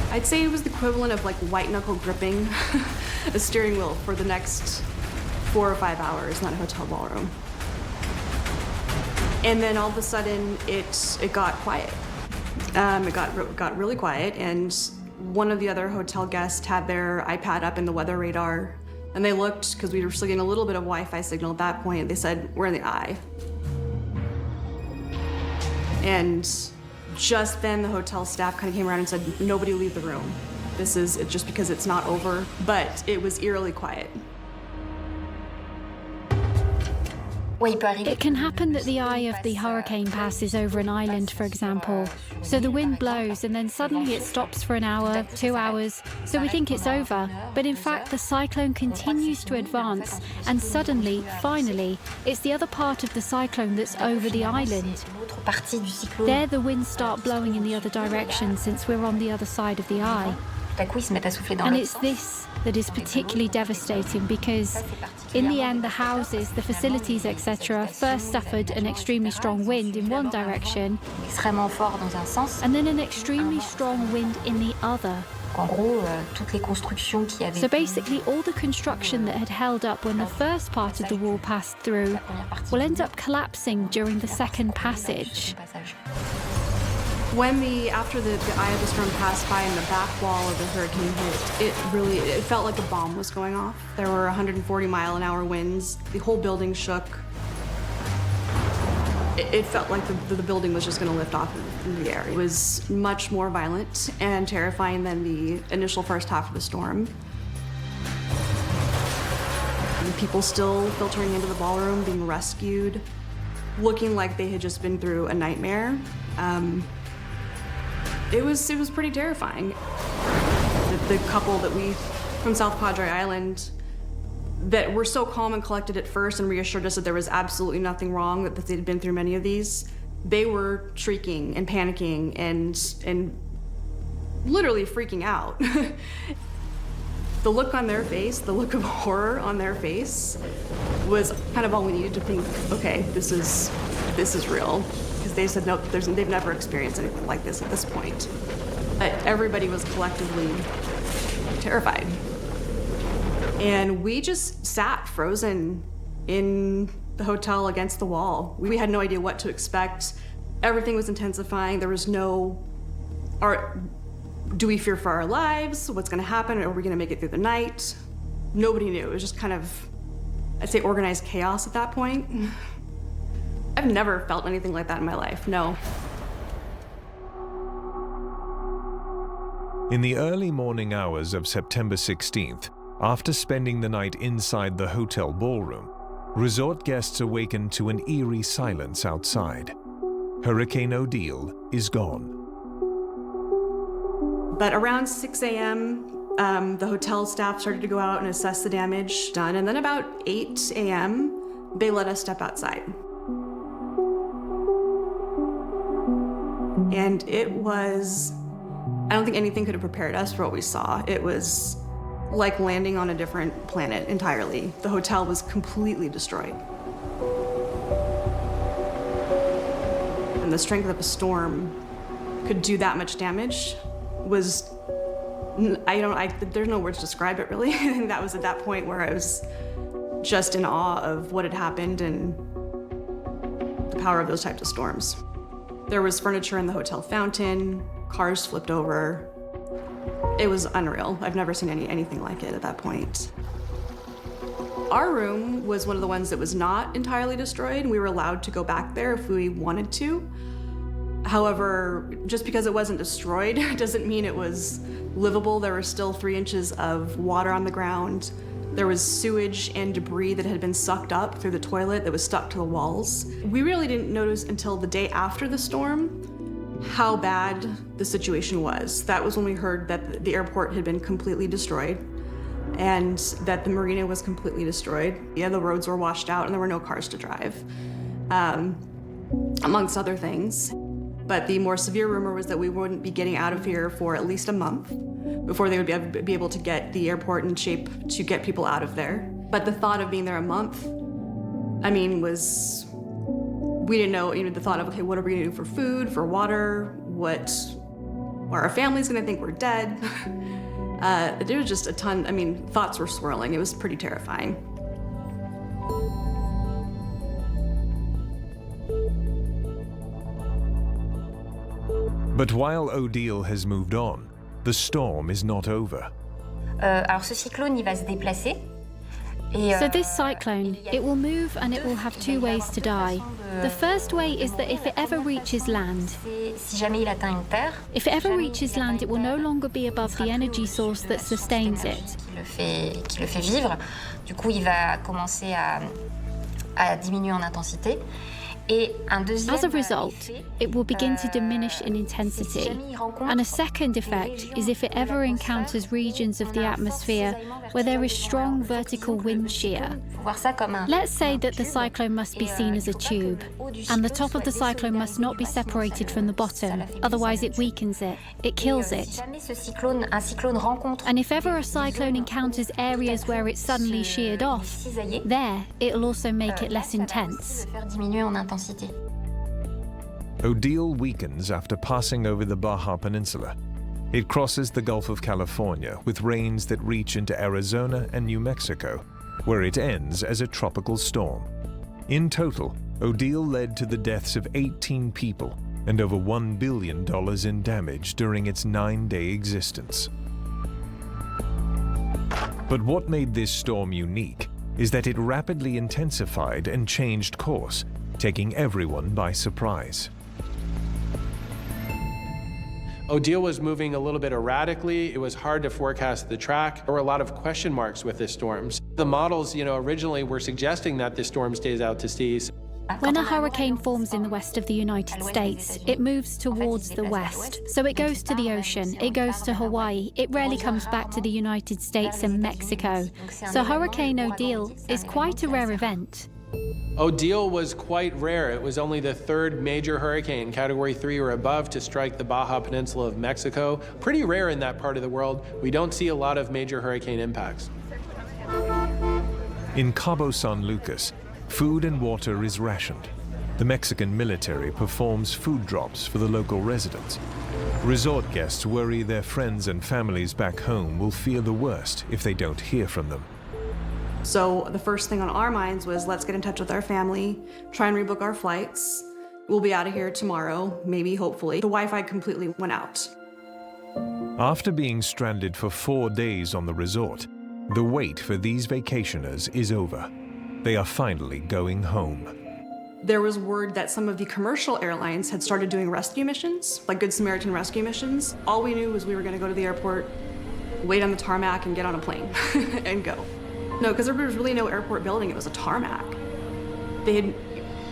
C: I'd say it was the equivalent of like white knuckle gripping a steering wheel for the next 4 or 5 hours in that hotel ballroom. And then all of a sudden, it got quiet. It got really quiet, and one of the other hotel guests had their iPad up in the weather radar, and they looked, because we were still getting a little bit of Wi-Fi signal at that point. They said, "We're in the eye." And just then, the hotel staff kind of came around and said, "Nobody leave the room. This is just because it's not over." But it was eerily quiet.
E: It can happen that the eye of the hurricane passes over an island, for example. So the wind blows and then suddenly it stops for an hour, 2 hours. So we think it's over. But in fact, the cyclone continues to advance. And suddenly, finally, it's the other part of the cyclone that's over the island. There the winds start blowing in the other direction since we're on the other side of the eye.
F: tout à coup, ils se mettent à souffler dans
E: And
F: l'autre
E: it's
F: sens.
E: this that is particularly devastating because, in the end, the houses, the facilities, etc., first suffered an extremely strong wind in one direction
F: Extrêmement fort dans un sens.
E: and then an extremely strong wind in the other.
F: En gros, toutes les constructions qui avaient...
E: So basically, all the construction that had held up when the first part of the wall passed through will end up collapsing during the second passage.
C: When after the eye of the storm passed by and the back wall of the hurricane hit, it felt like a bomb was going off. There were 140-mile-an-hour winds. The whole building shook. It felt like the building was just going to lift off in the air. It was much more violent and terrifying than the initial first half of the storm. And people still filtering into the ballroom, being rescued, looking like they had just been through a nightmare. It was pretty terrifying. The couple from South Padre Island that were so calm and collected at first and reassured us that there was absolutely nothing wrong, that they'd been through many of these, they were shrieking and panicking and literally freaking out. The look on their face, the look of horror on their face was kind of all we needed to think, okay, this is real. Because they said, no, they've never experienced anything like this at this point. But everybody was collectively terrified. And we just sat frozen in the hotel against the wall. We had no idea what to expect. Everything was intensifying. There was do we fear for our lives? What's gonna happen? Are we gonna make it through the night? Nobody knew. It was just kind of, I'd say, organized chaos at that point. I've never felt anything like that in my life, no.
A: In the early morning hours of September 16th, after spending the night inside the hotel ballroom, resort guests awakened to an eerie silence outside. Hurricane Odile is gone.
C: But around 6 a.m., the hotel staff started to go out and assess the damage done. And then about 8 a.m., they let us step outside. And it was, I don't think anything could have prepared us for what we saw. It was like landing on a different planet entirely. The hotel was completely destroyed. And the strength of a storm could do that much damage was, there's no words to describe it really. I think that was at that point where I was just in awe of what had happened and the power of those types of storms. There was furniture in the hotel fountain, cars flipped over. It was unreal. I've never seen anything like it at that point. Our room was one of the ones that was not entirely destroyed, and we were allowed to go back there if we wanted to. However, just because it wasn't destroyed doesn't mean it was livable. There were still 3 inches of water on the ground. There was sewage and debris that had been sucked up through the toilet that was stuck to the walls. We really didn't notice until the day after the storm how bad the situation was. That was when we heard that the airport had been completely destroyed and that the marina was completely destroyed. Yeah, the roads were washed out and there were no cars to drive, amongst other things. But the more severe rumor was that we wouldn't be getting out of here for at least a month before they would be able to get the airport in shape to get people out of there. But the thought of being there a month, we didn't know, the thought of, okay, what are we gonna do for food, for water? What are our families gonna think we're dead? There was just a ton, thoughts were swirling. It was pretty terrifying.
A: But while Odile has moved on, the storm is not over.
F: Alors ce cyclone, il va se déplacer.
E: So this cyclone, it will move and it will have 2 ways to die. The first way is that if it ever reaches land,
F: Si jamais il atteint une terre,
E: if it ever reaches land, it will no longer be above the energy source that sustains it.
F: qui le fait vivre. Du coup, il va commencer à diminuer en intensité.
E: As a result, it will begin to diminish in intensity. And a second effect is if it ever encounters regions of the atmosphere where there is strong vertical wind shear. Let's say that the cyclone must be seen as a tube, and the top of the cyclone must not be separated from the bottom, otherwise it weakens it, it kills it. And if ever a cyclone encounters areas where it's suddenly sheared off, there, it'll also make it less intense.
A: Odile weakens after passing over the Baja Peninsula. It crosses the Gulf of California with rains that reach into Arizona and New Mexico, where it ends as a tropical storm. In total, Odile led to the deaths of 18 people and over $1 billion in damage during its 9-day existence. But what made this storm unique is that it rapidly intensified and changed course, taking everyone by surprise.
B: Odile was moving a little bit erratically. It was hard to forecast the track. There were a lot of question marks with the storms. The models, originally were suggesting that the storm stays out to sea.
E: When a hurricane forms in the west of the United States, it moves towards the west. So it goes to the ocean, it goes to Hawaii, it rarely comes back to the United States and Mexico. So Hurricane Odile is quite a rare event.
B: Odile was quite rare. It was only the third major hurricane, Category 3 or above, to strike the Baja Peninsula of Mexico. Pretty rare in that part of the world. We don't see a lot of major hurricane impacts.
A: In Cabo San Lucas, food and water is rationed. The Mexican military performs food drops for the local residents. Resort guests worry their friends and families back home will fear the worst if they don't hear from them.
C: So the first thing on our minds was, let's get in touch with our family, try and rebook our flights. We'll be out of here tomorrow, maybe, hopefully. The Wi-Fi completely went out.
A: After being stranded for 4 days on the resort, the wait for these vacationers is over. They are finally going home.
C: There was word that some of the commercial airlines had started doing rescue missions, like Good Samaritan rescue missions. All we knew was we were going to go to the airport, wait on the tarmac, and get on a plane and go. No, because there was really no airport building, it was a tarmac. They had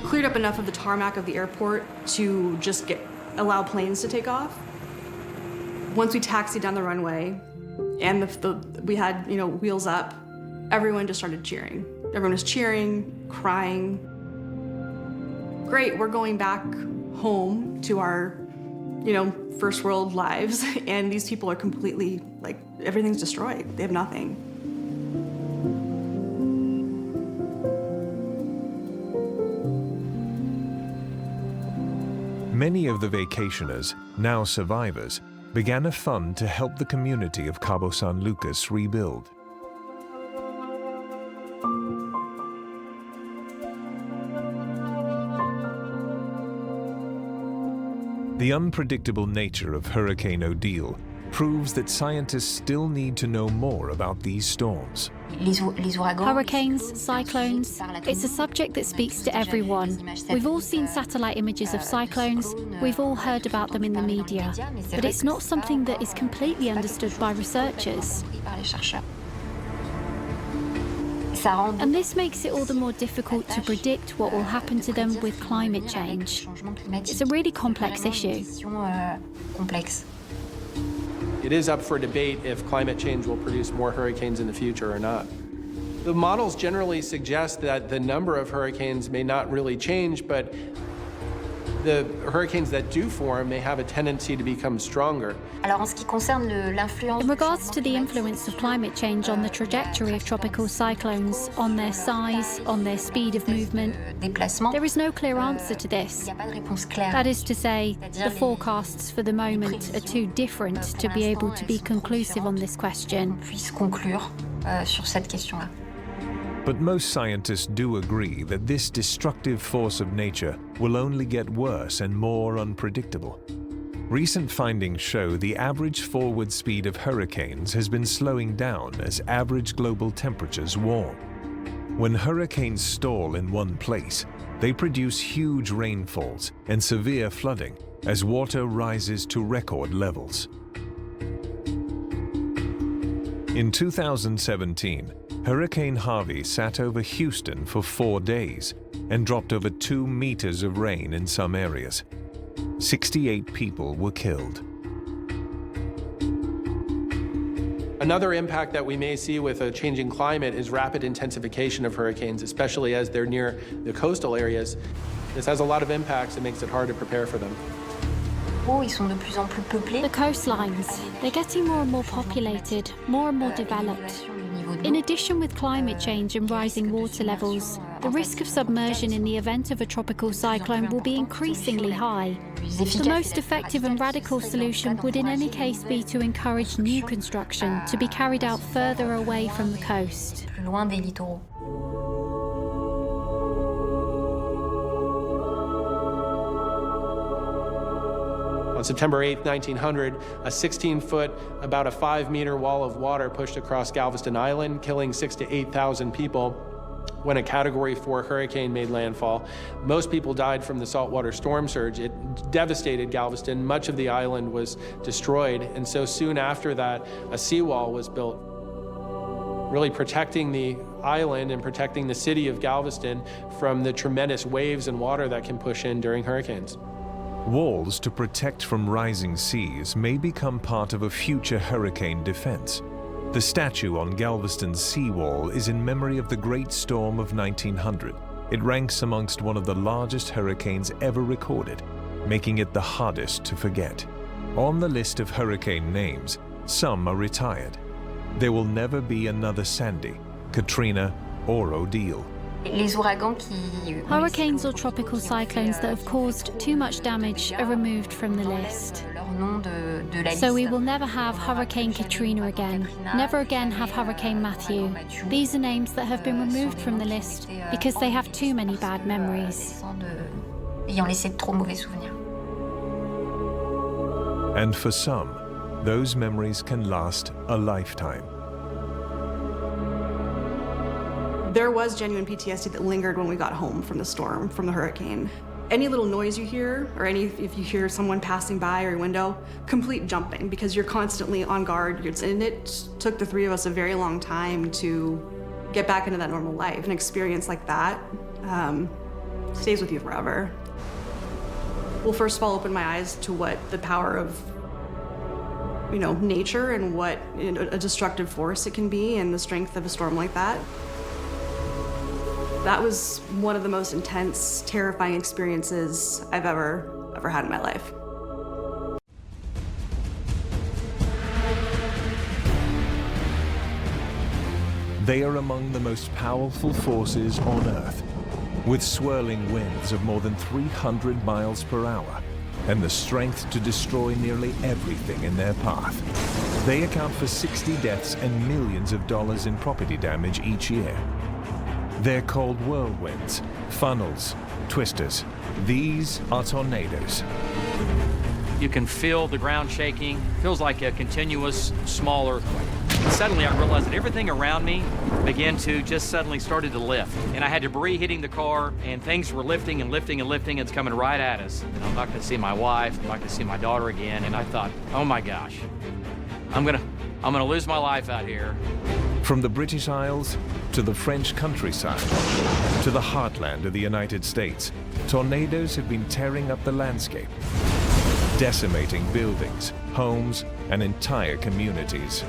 C: cleared up enough of the tarmac of the airport to just allow planes to take off. Once we taxied down the runway and we had, wheels up, everyone just started cheering. Everyone was cheering, crying. Great, we're going back home to our, first world lives, and these people are completely, everything's destroyed. They have nothing.
A: Many of the vacationers, now survivors, began a fund to help the community of Cabo San Lucas rebuild. The unpredictable nature of Hurricane Odile proves that scientists still need to know more about these storms.
E: Hurricanes, cyclones, it's a subject that speaks to everyone. We've all seen satellite images of cyclones, we've all heard about them in the media, but it's not something that is completely understood by researchers. And this makes it all the more difficult to predict what will happen to them with climate change. It's a really complex issue.
B: It is up for debate if climate change will produce more hurricanes in the future or not. The models generally suggest that the number of hurricanes may not really change, but the hurricanes that do form may have a tendency to become stronger.
E: In regards to the influence of climate change on the trajectory of tropical cyclones, on their size, on their speed of movement, there is no clear answer to this. That is to say, the forecasts for the moment are too different to be able to be conclusive on this question.
A: But most scientists do agree that this destructive force of nature will only get worse and more unpredictable. Recent findings show the average forward speed of hurricanes has been slowing down as average global temperatures warm. When hurricanes stall in one place, they produce huge rainfalls and severe flooding as water rises to record levels. In 2017, Hurricane Harvey sat over Houston for 4 days, and dropped over 2 meters of rain in some areas. 68 people were killed.
B: Another impact that we may see with a changing climate is rapid intensification of hurricanes, especially as they're near the coastal areas. This has a lot of impacts. It makes it hard to prepare for them.
E: The coastlines, they're getting more and more populated, more and more developed. In addition, with climate change and rising water levels, the risk of submersion in the event of a tropical cyclone will be increasingly high. The most effective and radical solution would in any case be to encourage new construction to be carried out further away from the coast.
B: On September 8, 1900, a 16-foot, about a 5-meter wall of water pushed across Galveston Island, killing 6,000 to 8,000 people when a Category 4 hurricane made landfall. Most people died from the saltwater storm surge. It devastated Galveston. Much of the island was destroyed, and so soon after that, a seawall was built, really protecting the island and protecting the city of Galveston from the tremendous waves and water that can push in during hurricanes.
A: Walls to protect from rising seas may become part of a future hurricane defense. The statue on Galveston's seawall is in memory of the Great Storm of 1900. It ranks amongst one of the largest hurricanes ever recorded, making it the hardest to forget. On the list of hurricane names, some are retired. There will never be another Sandy, Katrina, or Odile.
E: Hurricanes or tropical cyclones that have caused too much damage are removed from the list. So we will never have Hurricane Katrina again, never again have Hurricane Matthew. These are names that have been removed from the list because they have too many bad memories.
A: And for some, those memories can last a lifetime.
C: There was genuine PTSD that lingered when we got home from the storm, from the hurricane. Any little noise you hear, or if you hear someone passing by your window, complete jumping, because you're constantly on guard. And it took the three of us a very long time to get back into that normal life. An experience like that stays with you forever. Well, first of all, opened my eyes to what the power of nature and what a destructive force it can be, and the strength of a storm like that. That was one of the most intense, terrifying experiences I've ever had in my life.
A: They are among the most powerful forces on Earth, with swirling winds of more than 300 miles per hour and the strength to destroy nearly everything in their path. They account for 60 deaths and millions of dollars in property damage each year. They're called whirlwinds, funnels, twisters. These are tornadoes.
H: You can feel the ground shaking. Feels like a continuous small earthquake. And suddenly I realized that everything around me began to just suddenly started to lift. And I had debris hitting the car, and things were lifting and lifting and lifting. It's coming right at us. And I'm not going to see my wife. I'm not going to see my daughter again. And I thought, oh my gosh, I'm gonna lose my life out here.
A: From the British Isles to the French countryside to the heartland of the United States, tornadoes have been tearing up the landscape, decimating buildings, homes, and entire communities.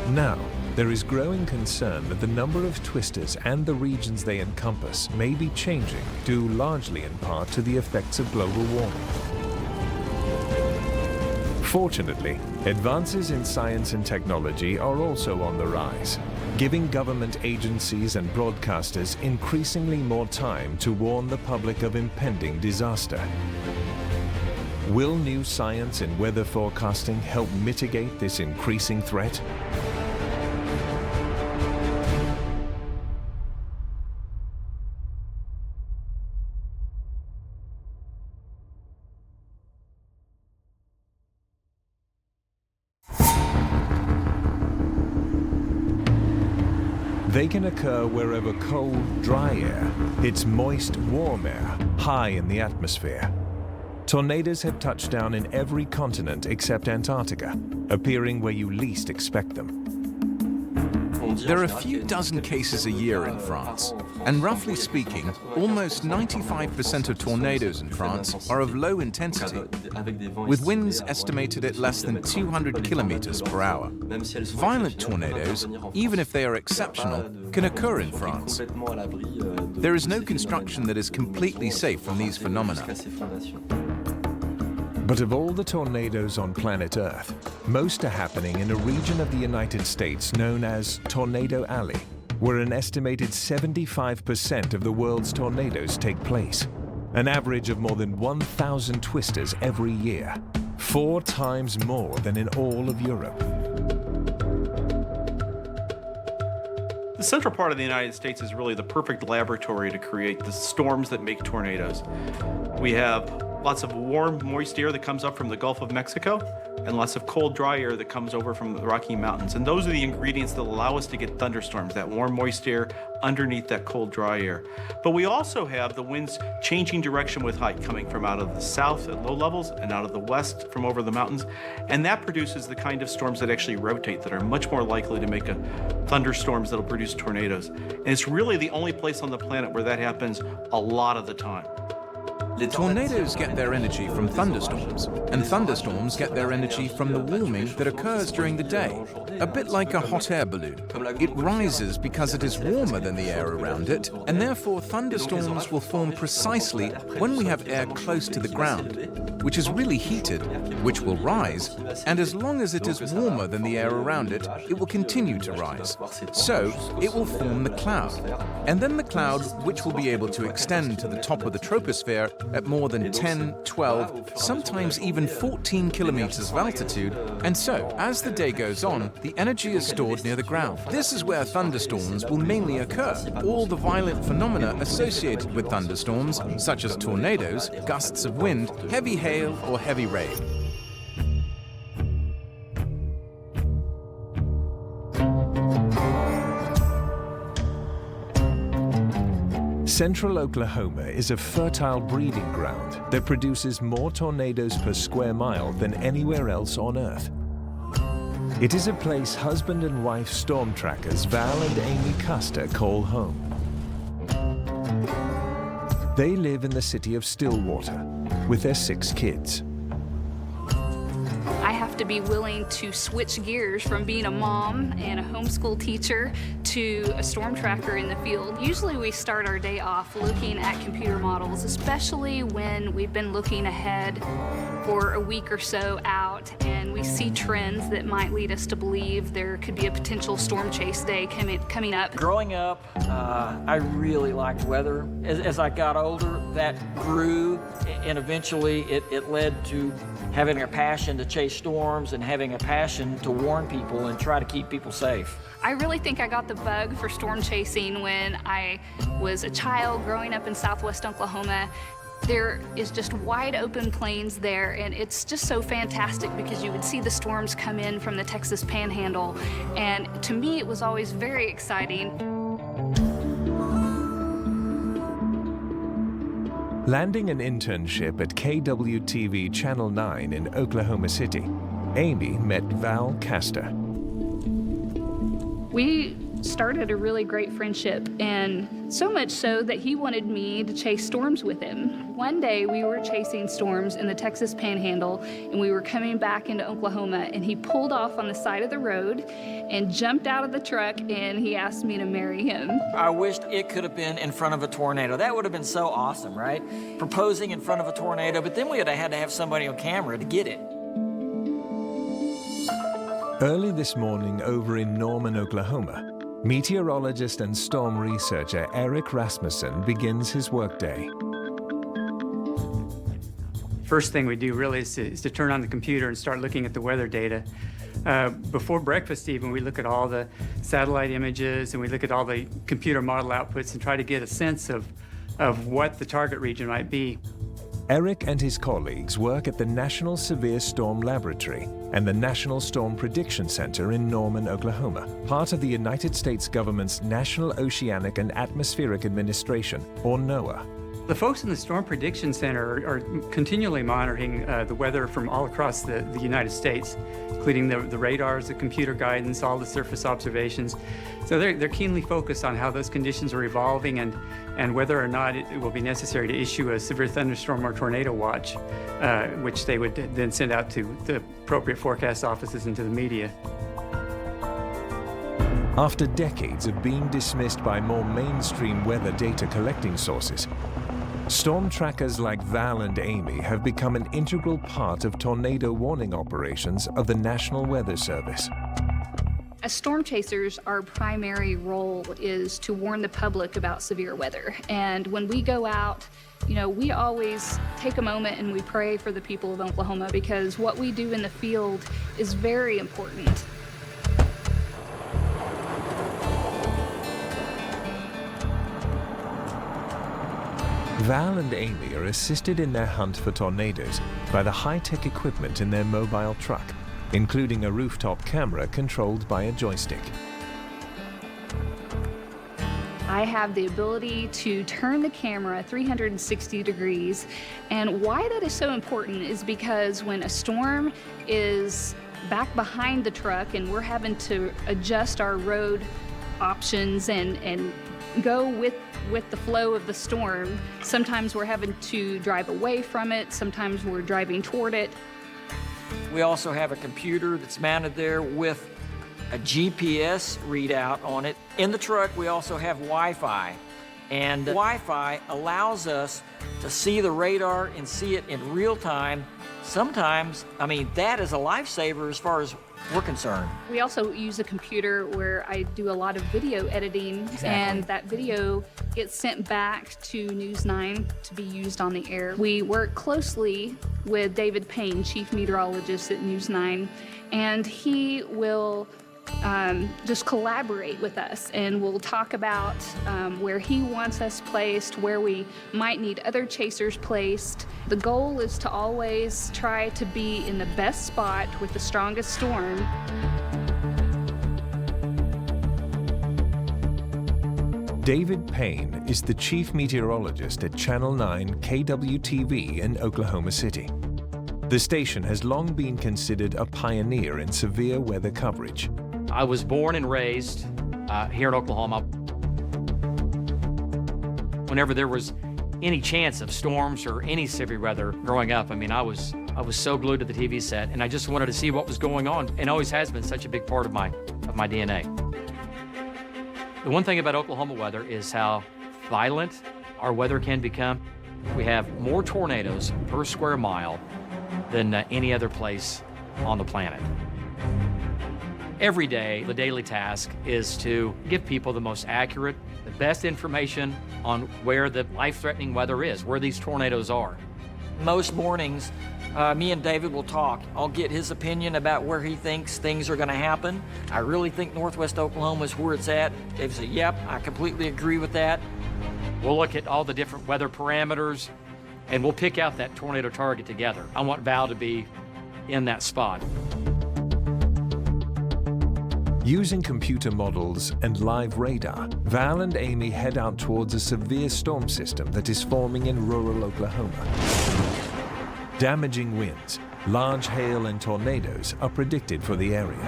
A: Now, there is growing concern that the number of twisters and the regions they encompass may be changing, due largely in part to the effects of global warming. Fortunately, advances in science and technology are also on the rise, giving government agencies and broadcasters increasingly more time to warn the public of impending disaster. Will new science in weather forecasting help mitigate this increasing threat? They can occur wherever cold, dry air hits moist, warm air high in the atmosphere. Tornadoes have touched down in every continent except Antarctica, appearing where you least expect them.
D: There are a few dozen cases a year in France, and roughly speaking, almost 95% of tornadoes in France are of low intensity, with winds estimated at less than 200 kilometers per hour. Violent tornadoes, even if they are exceptional, can occur in France. There is no construction that is completely safe from these phenomena.
A: But of all the tornadoes on planet Earth, most are happening in a region of the United States known as Tornado Alley, where an estimated 75% of the world's tornadoes take place, an average of more than 1,000 twisters every year, 4 times more than in all of Europe.
I: The central part of the United States is really the perfect laboratory to create the storms that make tornadoes. We have lots of warm, moist air that comes up from the Gulf of Mexico, and lots of cold, dry air that comes over from the Rocky Mountains. And those are the ingredients that allow us to get thunderstorms, that warm, moist air underneath that cold, dry air. But we also have the winds changing direction with height, coming from out of the south at low levels and out of the west from over the mountains. And that produces the kind of storms that actually rotate, that are much more likely to make thunderstorms that'll produce tornadoes. And it's really the only place on the planet where that happens a lot of the time.
D: Tornadoes get their energy from thunderstorms, and thunderstorms get their energy from the warming that occurs during the day, a bit like a hot air balloon. It rises because it is warmer than the air around it, and therefore thunderstorms will form precisely when we have air close to the ground, which is really heated, which will rise, and as long as it is warmer than the air around it, it will continue to rise. So it will form the cloud, and then the cloud, which will be able to extend to the top of the troposphere at more than 10, 12, sometimes even 14 kilometers of altitude, and so, as the day goes on, the energy is stored near the ground. This is where thunderstorms will mainly occur. All the violent phenomena associated with thunderstorms, such as tornadoes, gusts of wind, heavy hail, or heavy rain.
A: Central Oklahoma is a fertile breeding ground that produces more tornadoes per square mile than anywhere else on Earth. It is a place husband and wife storm trackers Val and Amy Custer call home. They live in the city of Stillwater with their 6 kids.
J: I have to be willing to switch gears from being a mom and a homeschool teacher to a storm tracker in the field. Usually we start our day off looking at computer models, especially when we've been looking ahead for a week or so out and we see trends that might lead us to believe there could be a potential storm chase day coming up.
K: Growing up, I really liked weather. As I got older, that grew, and eventually it led to having a passion to chase storms and having a passion to warn people and try to keep people safe.
J: I really think I got the bug for storm chasing when I was a child growing up in southwest Oklahoma. There is just wide open plains there, and it's just so fantastic because you would see the storms come in from the Texas Panhandle, and to me it was always very exciting.
A: Landing an internship at KWTV Channel 9 in Oklahoma City, Amy met Val Custer.
J: We started a really great friendship, and so much so that he wanted me to chase storms with him. One day we were chasing storms in the Texas Panhandle, and we were coming back into Oklahoma, and he pulled off on the side of the road and jumped out of the truck, and he asked me to marry him.
K: I wished it could have been in front of a tornado. That would have been so awesome, right? Proposing in front of a tornado, but then we would have had to have somebody on camera to get it.
A: Early this morning over in Norman, Oklahoma, meteorologist and storm researcher Eric Rasmussen begins his workday.
L: First thing we do really is to turn on the computer and start looking at the weather data. Before breakfast even, we look at all the satellite images and we look at all the computer model outputs and try to get a sense of what the target region might be.
A: Eric and his colleagues work at the National Severe Storm Laboratory and the National Storm Prediction Center in Norman, Oklahoma, part of the United States government's National Oceanic and Atmospheric Administration, or NOAA.
L: The folks in the Storm Prediction Center are continually monitoring the weather from all across the United States, including the radars, the computer guidance, all the surface observations. So they're keenly focused on how those conditions are evolving and whether or not it will be necessary to issue a severe thunderstorm or tornado watch, which they would then send out to the appropriate forecast offices and to the media.
A: After decades of being dismissed by more mainstream weather data collecting sources, storm trackers like Val and Amy have become an integral part of tornado warning operations of the National Weather Service.
J: As storm chasers, our primary role is to warn the public about severe weather. And when we go out, we always take a moment and we pray for the people of Oklahoma, because what we do in the field is very important.
A: Val and Amy are assisted in their hunt for tornadoes by the high-tech equipment in their mobile truck, including a rooftop camera controlled by a joystick.
J: I have the ability to turn the camera 360 degrees, and why that is so important is because when a storm is back behind the truck and we're having to adjust our road options and go with the flow of the storm, sometimes we're having to drive away from it, sometimes we're driving toward it.
K: We also have a computer that's mounted there with a GPS readout on it. In the truck, we also have Wi-Fi. And the Wi-Fi allows us to see the radar and see it in real time. Sometimes, that is a lifesaver as far as we're concerned.
J: We also use a computer where I do a lot of video editing, and that video gets sent back to News 9 to be used on the air. We work closely with David Payne, Chief Meteorologist at News 9, and he will just collaborate with us, and we'll talk about where he wants us placed, where we might need other chasers placed. The goal is to always try to be in the best spot with the strongest storm.
A: David Payne is the chief meteorologist at Channel 9 KWTV in Oklahoma City. The station has long been considered a pioneer in severe weather coverage.
H: I was born and raised here in Oklahoma. Whenever there was any chance of storms or any severe weather growing up, I was so glued to the TV set, and I just wanted to see what was going on, and always has been such a big part of my DNA. The one thing about Oklahoma weather is how violent our weather can become. We have more tornadoes per square mile than any other place on the planet. Every day, the daily task is to give people the most accurate, the best information on where the life-threatening weather is, where these tornadoes are.
K: Most mornings, me and David will talk. I'll get his opinion about where he thinks things are going to happen. I really think Northwest Oklahoma is where it's at. David said, yep, I completely agree with that.
H: We'll look at all the different weather parameters, and we'll pick out that tornado target together. I want Val to be in that spot.
A: Using computer models and live radar, Val and Amy head out towards a severe storm system that is forming in rural Oklahoma. Damaging winds, large hail and tornadoes are predicted for the area.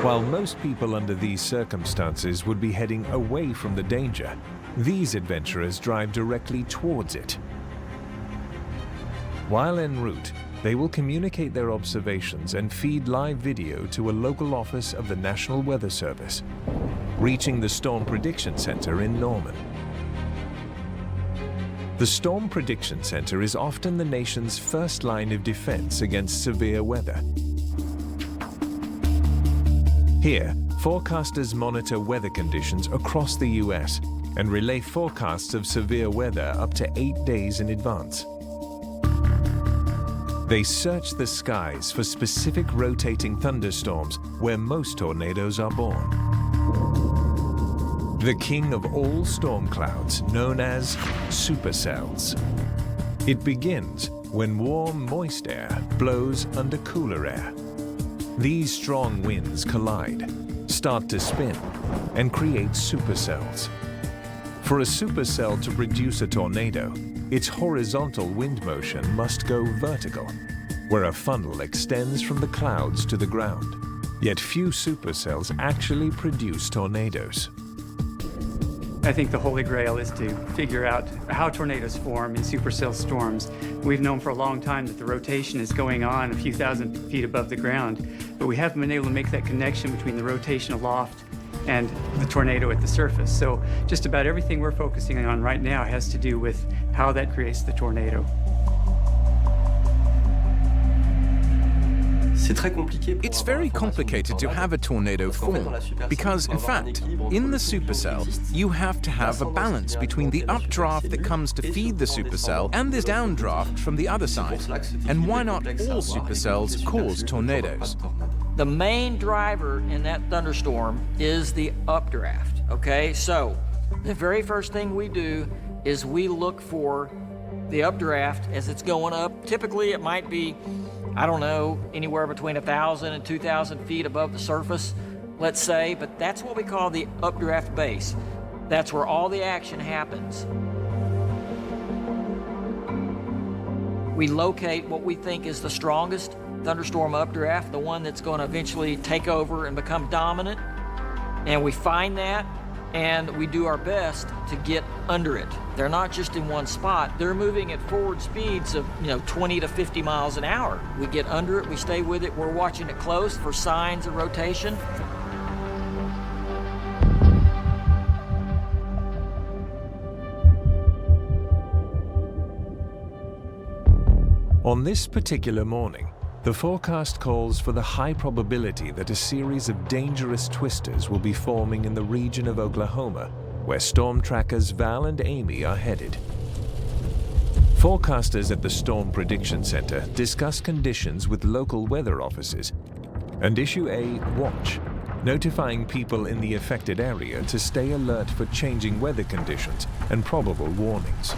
A: While most people under these circumstances would be heading away from the danger, these adventurers drive directly towards it. While en route, they will communicate their observations and feed live video to a local office of the National Weather Service, reaching the Storm Prediction Center in Norman. The Storm Prediction Center is often the nation's first line of defense against severe weather. Here, forecasters monitor weather conditions across the U.S. and relay forecasts of severe weather up to 8 days in advance. They search the skies for specific rotating thunderstorms where most tornadoes are born. The king of all storm clouds, known as supercells. It begins when warm, moist air blows under cooler air. These strong winds collide, start to spin, and create supercells. For a supercell to produce a tornado, its horizontal wind motion must go vertical, where a funnel extends from the clouds to the ground. Yet few supercells actually produce tornadoes.
L: I think the holy grail is to figure out how tornadoes form in supercell storms. We've known for a long time that the rotation is going on a few thousand feet above the ground, but we haven't been able to make that connection between the rotation aloft and the tornado at the surface. So just about everything we're focusing on right now has to do with how that creates the tornado.
D: It's very complicated to have a tornado form because, in fact, in the supercell, you have to have a balance between the updraft that comes to feed the supercell and this downdraft from the other side. And why not all supercells cause tornadoes?
K: The main driver in that thunderstorm is the updraft, okay? So the very first thing we do is we look for the updraft as it's going up. Typically, it might be, I don't know, anywhere between 1,000 and 2,000 feet above the surface, let's say, but that's what we call the updraft base. That's where all the action happens. We locate what we think is the strongest thunderstorm updraft, the one that's going to eventually take over and become dominant, and we find that, and we do our best to get under it. They're not just in one spot, they're moving at forward speeds of 20 to 50 miles an hour. We get under it, we stay with it, we're watching it close for signs of rotation.
A: On this particular morning, the forecast calls for the high probability that a series of dangerous twisters will be forming in the region of Oklahoma, where storm trackers Val and Amy are headed. Forecasters at the Storm Prediction Center discuss conditions with local weather offices and issue a watch, notifying people in the affected area to stay alert for changing weather conditions and probable warnings.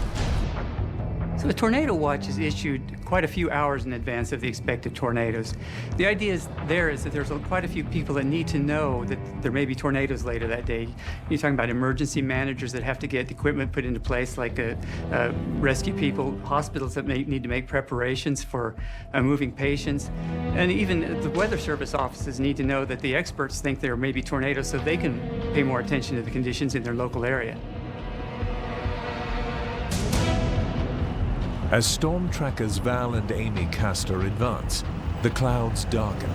L: So the tornado watch is issued quite a few hours in advance of the expected tornadoes. The idea is that there's quite a few people that need to know that there may be tornadoes later that day. You're talking about emergency managers that have to get equipment put into place, like rescue people, hospitals that may need to make preparations for moving patients, and even the weather service offices need to know that the experts think there may be tornadoes so they can pay more attention to the conditions in their local area.
A: As storm trackers Val and Amy Castor advance, the clouds darken,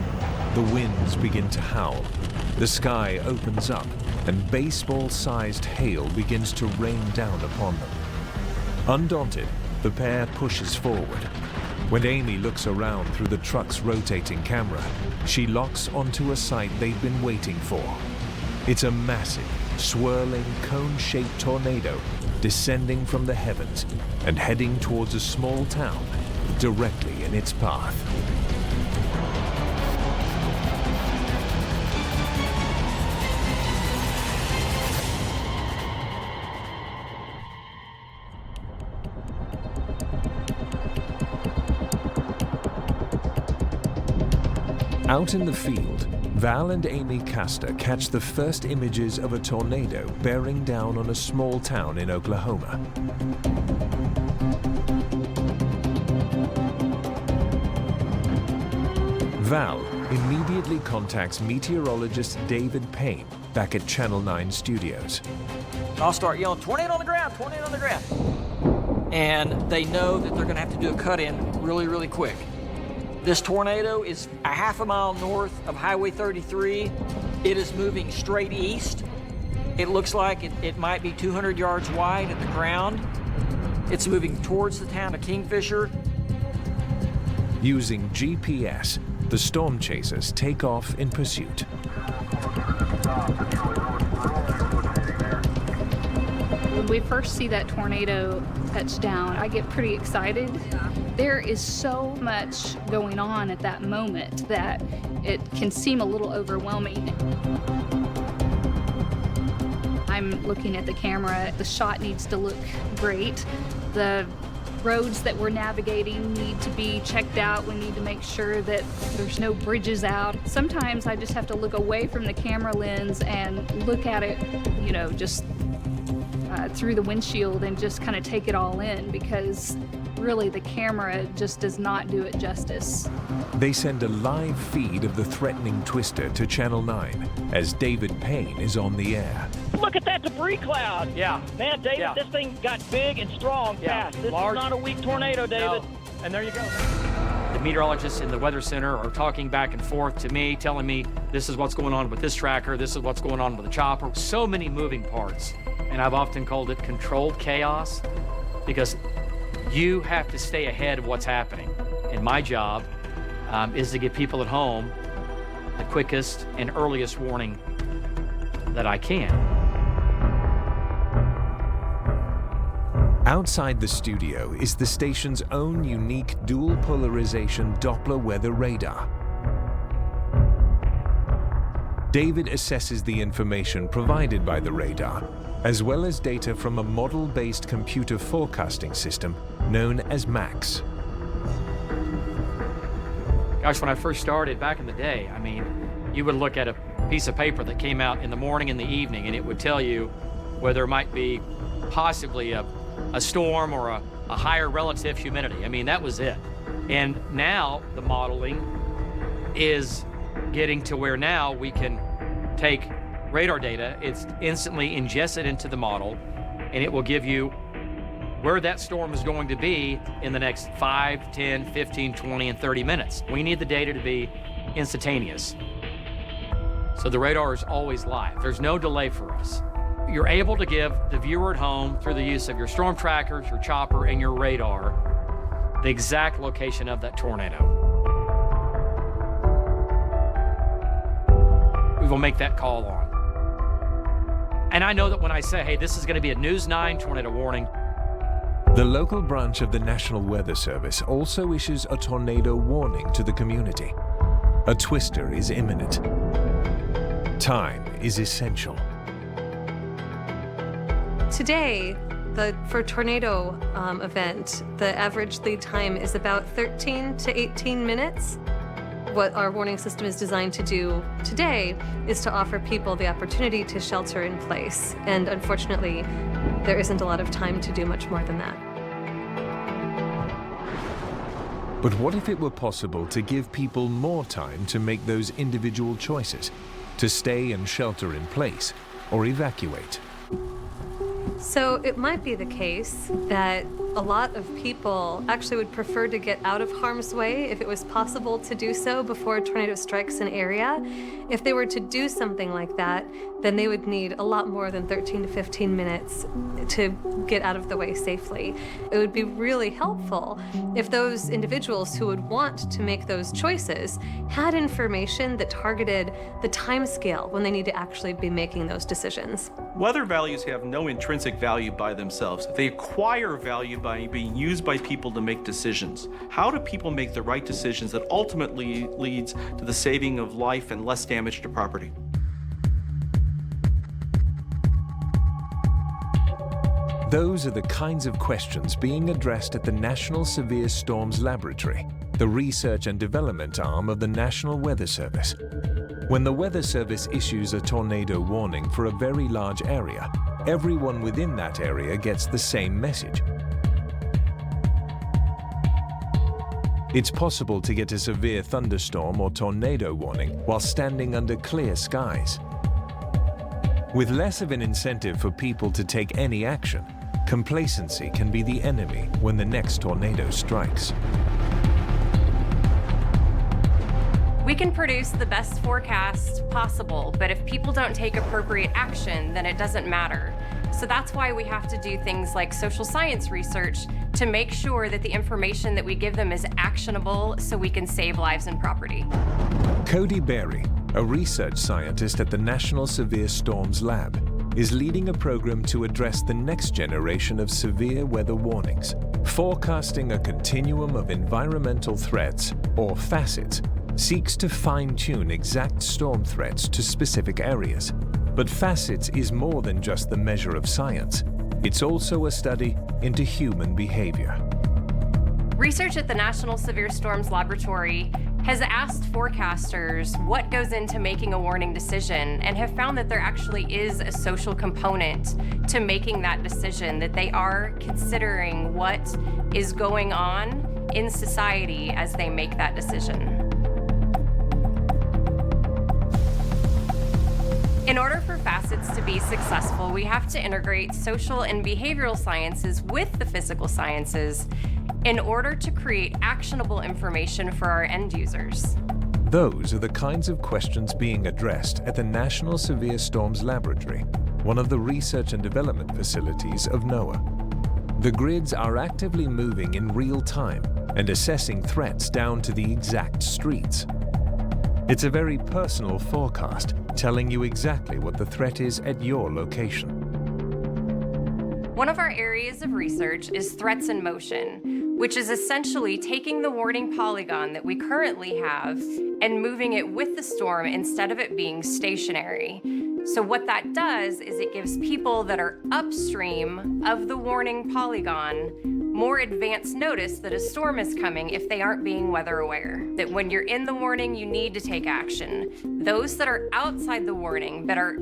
A: the winds begin to howl, the sky opens up, and baseball-sized hail begins to rain down upon them. Undaunted, the pair pushes forward. When Amy looks around through the truck's rotating camera, she locks onto a sight they've been waiting for. It's a massive, swirling, cone-shaped tornado descending from the heavens and heading towards a small town directly in its path. Out in the field, Val and Amy Castor catch the first images of a tornado bearing down on a small town in Oklahoma. Val immediately contacts meteorologist David Payne back at Channel 9 studios.
K: I'll start yelling, tornado on the ground, tornado on the ground. And they know that they're gonna have to do a cut-in really, really quick. This tornado is a half a mile north of Highway 33. It is moving straight east. It looks like it might be 200 yards wide at the ground. It's moving towards the town of Kingfisher.
A: Using GPS, the storm chasers take off in pursuit.
J: When we first see that tornado touch down, I get pretty excited. There is so much going on at that moment that it can seem a little overwhelming. I'm looking at the camera. The shot needs to look great. The roads that we're navigating need to be checked out. We need to make sure that there's no bridges out. Sometimes I just have to look away from the camera lens and look at it, just through the windshield and just kind of take it all in, because really the camera just does not do it justice.
A: They send a live feed of the threatening twister to Channel 9 as David Payne is on the air.
M: Look at that debris cloud.
H: Yeah.
M: Man, David, this thing got big and strong fast. This
H: Large.
M: is not a weak tornado, David.
H: No. And there you go. The meteorologists in the Weather Center are talking back and forth to me, telling me this is what's going on with this tracker, this is what's going on with the chopper. So many moving parts. And I've often called it controlled chaos, because you have to stay ahead of what's happening. And my job is to give people at home the quickest and earliest warning that I can.
A: Outside the studio is the station's own unique dual polarization Doppler weather radar. David assesses the information provided by the radar, as well as data from a model-based computer forecasting system known as MAX.
H: Gosh, when I first started back in the day, I mean, you would look at a piece of paper that came out in the morning and the evening, and it would tell you whether it might be possibly a storm or a higher relative humidity. I mean, that was it. And now the modeling is getting to where now we can take radar data, it's instantly ingested into the model, and it will give you where that storm is going to be in the next 5, 10, 15, 20, and 30 minutes. We need the data to be instantaneous. So the radar is always live. There's no delay for us. You're able to give the viewer at home, through the use of your storm trackers, your chopper, and your radar, the exact location of that tornado. We will make that call on. And I know that when I say, hey, this is going to be a News 9 tornado warning.
A: The local branch of the National Weather Service also issues a tornado warning to the community. A twister is imminent. Time is essential.
N: Today, for tornado event, the average lead time is about 13 to 18 minutes. What our warning system is designed to do today is to offer people the opportunity to shelter in place. And unfortunately, there isn't a lot of time to do much more than that.
A: But what if it were possible to give people more time to make those individual choices, to stay and shelter in place or evacuate?
N: So it might be the case that a lot of people actually would prefer to get out of harm's way if it was possible to do so before a tornado strikes an area. If they were to do something like that, then they would need a lot more than 13 to 15 minutes to get out of the way safely. It would be really helpful if those individuals who would want to make those choices had information that targeted the time scale when they need to actually be making those decisions.
I: Weather values have no intrinsic value by themselves. They acquire value by being used by people to make decisions. How do people make the right decisions that ultimately leads to the saving of life and less damage to property?
A: Those are the kinds of questions being addressed at the National Severe Storms Laboratory, the research and development arm of the National Weather Service. When the Weather Service issues a tornado warning for a very large area, everyone within that area gets the same message. It's possible to get a severe thunderstorm or tornado warning while standing under clear skies. With less of an incentive for people to take any action, complacency can be the enemy when the next tornado strikes.
O: We can produce the best forecast possible, but if people don't take appropriate action, then it doesn't matter. So that's why we have to do things like social science research to make sure that the information that we give them is actionable so we can save lives and property.
A: Cody Berry, a research scientist at the National Severe Storms Lab, is leading a program to address the next generation of severe weather warnings, forecasting a continuum of environmental threats, or facets, seeks to fine-tune exact storm threats to specific areas. But facets is more than just the measure of science. It's also a study into human behavior.
O: Research at the National Severe Storms Laboratory has asked forecasters what goes into making a warning decision and have found that there actually is a social component to making that decision, that they are considering what is going on in society as they make that decision. In order for facets to be successful, we have to integrate social and behavioral sciences with the physical sciences in order to create actionable information for our end users.
A: Those are the kinds of questions being addressed at the National Severe Storms Laboratory, one of the research and development facilities of NOAA. The grids are actively moving in real time and assessing threats down to the exact streets. It's a very personal forecast, telling you exactly what the threat is at your location.
O: One of our areas of research is threats in motion, which is essentially taking the warning polygon that we currently have and moving it with the storm instead of it being stationary. So what that does is it gives people that are upstream of the warning polygon more advanced notice that a storm is coming if they aren't being weather aware. That when you're in the warning, you need to take action. Those that are outside the warning but are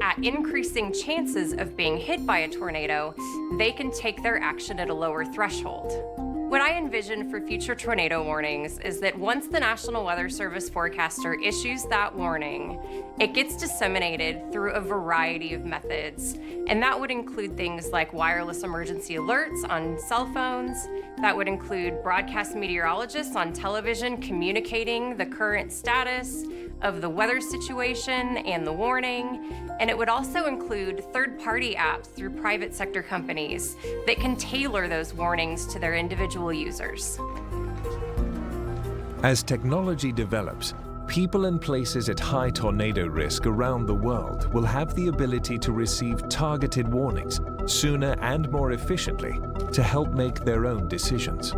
O: at increasing chances of being hit by a tornado, they can take their action at a lower threshold. What I envision for future tornado warnings is that once the National Weather Service forecaster issues that warning, it gets disseminated through a variety of methods. And that would include things like wireless emergency alerts on cell phones. That would include broadcast meteorologists on television communicating the current status of the weather situation and the warning. And it would also include third-party apps through private sector companies that can tailor those warnings to their individual users.
A: As technology develops, people and places at high tornado risk around the world will have the ability to receive targeted warnings sooner and more efficiently to help make their own decisions.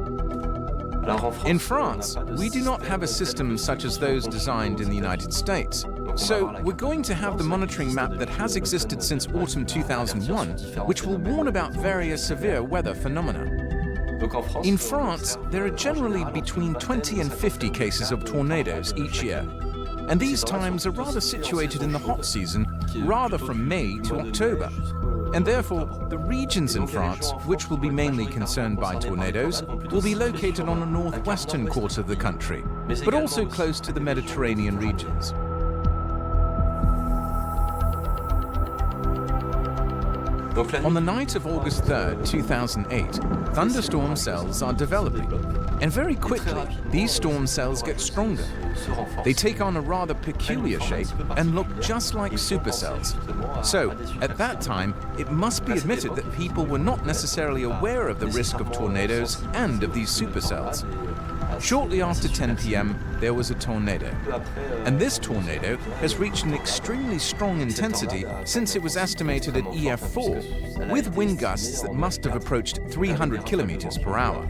D: In France, we do not have a system such as those designed in the United States. So we're going to have the monitoring map that has existed since autumn 2001, which will warn about various severe weather phenomena. In France, there are generally between 20 and 50 cases of tornadoes each year. And these times are rather situated in the hot season, rather from May to October. And therefore, the regions in France, which will be mainly concerned by tornadoes, will be located on the northwestern quarter of the country, but also close to the Mediterranean regions. On the night of August 3rd, 2008, thunderstorm cells are developing. And very quickly, these storm cells get stronger. They take on a rather peculiar shape and look just like supercells. So, at that time, it must be admitted that people were not necessarily aware of the risk of tornadoes and of these supercells. Shortly after 10 p.m., there was a tornado. And this tornado has reached an extremely strong intensity since it was estimated at EF4, with wind gusts that must have approached 300 kilometers per hour.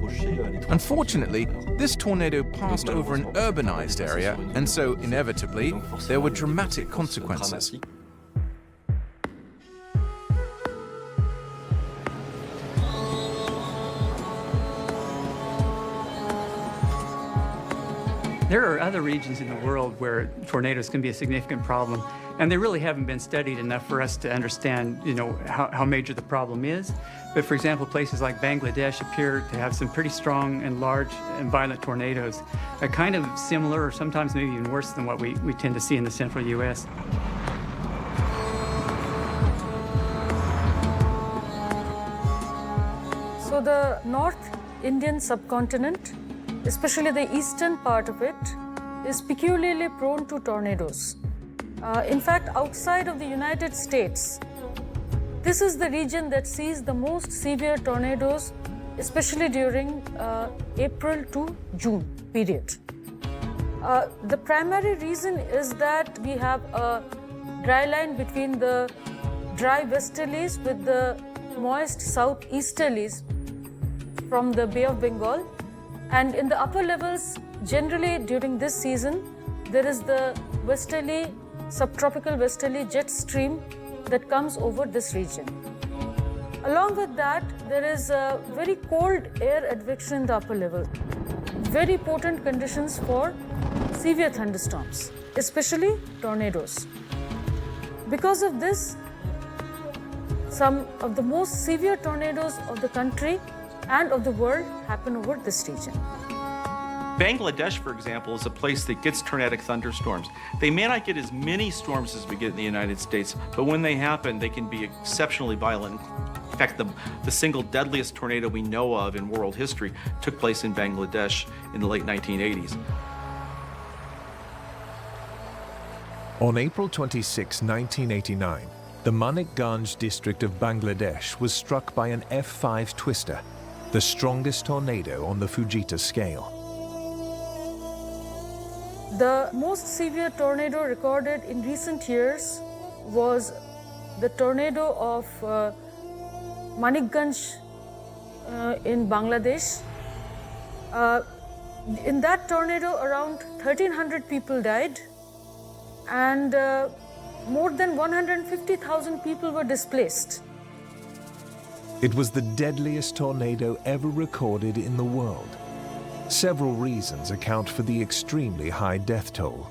D: Unfortunately, this tornado passed over an urbanized area, and so, inevitably, there were dramatic consequences.
L: There are other regions in the world where tornadoes can be a significant problem, and they really haven't been studied enough for us to understand, how major the problem is. But for example, places like Bangladesh appear to have some pretty strong and large and violent tornadoes, kind of similar or sometimes maybe even worse than what we tend to see in the central U.S.
P: So the North Indian subcontinent, especially the eastern part of it, is peculiarly prone to tornadoes. In fact, outside of the United States, this is the region that sees the most severe tornadoes, especially during April to June period. The primary reason is that we have a dry line between the dry westerlies with the moist southeasterlies from the Bay of Bengal. And in the upper levels, generally during this season, there is the westerly, subtropical westerly jet stream that comes over this region. Along with that, there is a very cold air advection in the upper level. Very potent conditions for severe thunderstorms, especially tornadoes. Because of this, some of the most severe tornadoes of the country and of the world happen over this region.
I: Bangladesh, for example, is a place that gets tornadic thunderstorms. They may not get as many storms as we get in the United States, but when they happen, they can be exceptionally violent. In fact, the single deadliest tornado we know of in world history took place in Bangladesh in the late 1980s.
A: On April 26, 1989, the Manikganj district of Bangladesh was struck by an F5 twister, the strongest tornado on the Fujita scale.
P: The most severe tornado recorded in recent years was the tornado of Manikganj in Bangladesh. In that tornado, around 1,300 people died, and more than 150,000 people were displaced.
A: It was the deadliest tornado ever recorded in the world. Several reasons account for the extremely high death toll.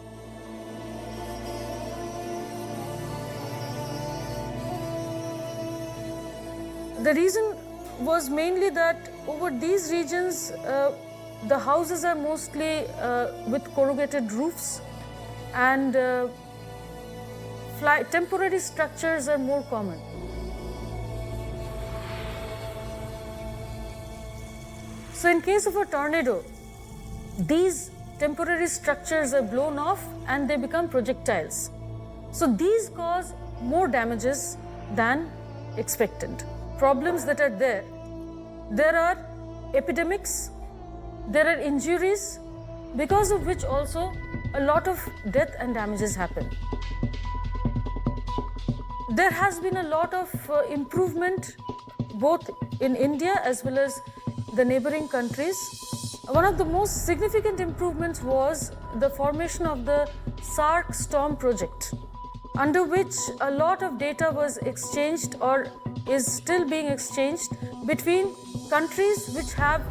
P: The reason was mainly that over these regions, the houses are mostly with corrugated roofs, and temporary structures are more common. So in case of a tornado, these temporary structures are blown off and they become projectiles. So these cause more damages than expected. Problems that are there are epidemics, there are injuries, because of which also a lot of death and damages happen. There has been a lot of improvement both in India as well as the neighboring countries. One of the most significant improvements was the formation of the SARC storm project, under which a lot of data was exchanged or is still being exchanged between countries which have,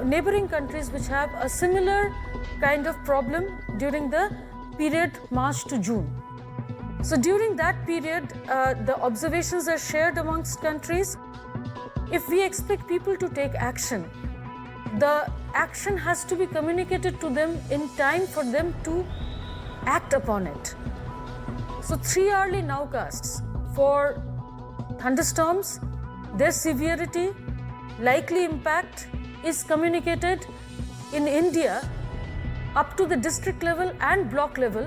P: neighboring countries which have a similar kind of problem during the period March to June. So during that period, the observations are shared amongst countries. If we expect people to take action, the action has to be communicated to them in time for them to act upon it. So 3 hourly nowcasts for thunderstorms, their severity, likely impact is communicated in India up to the district level and block level,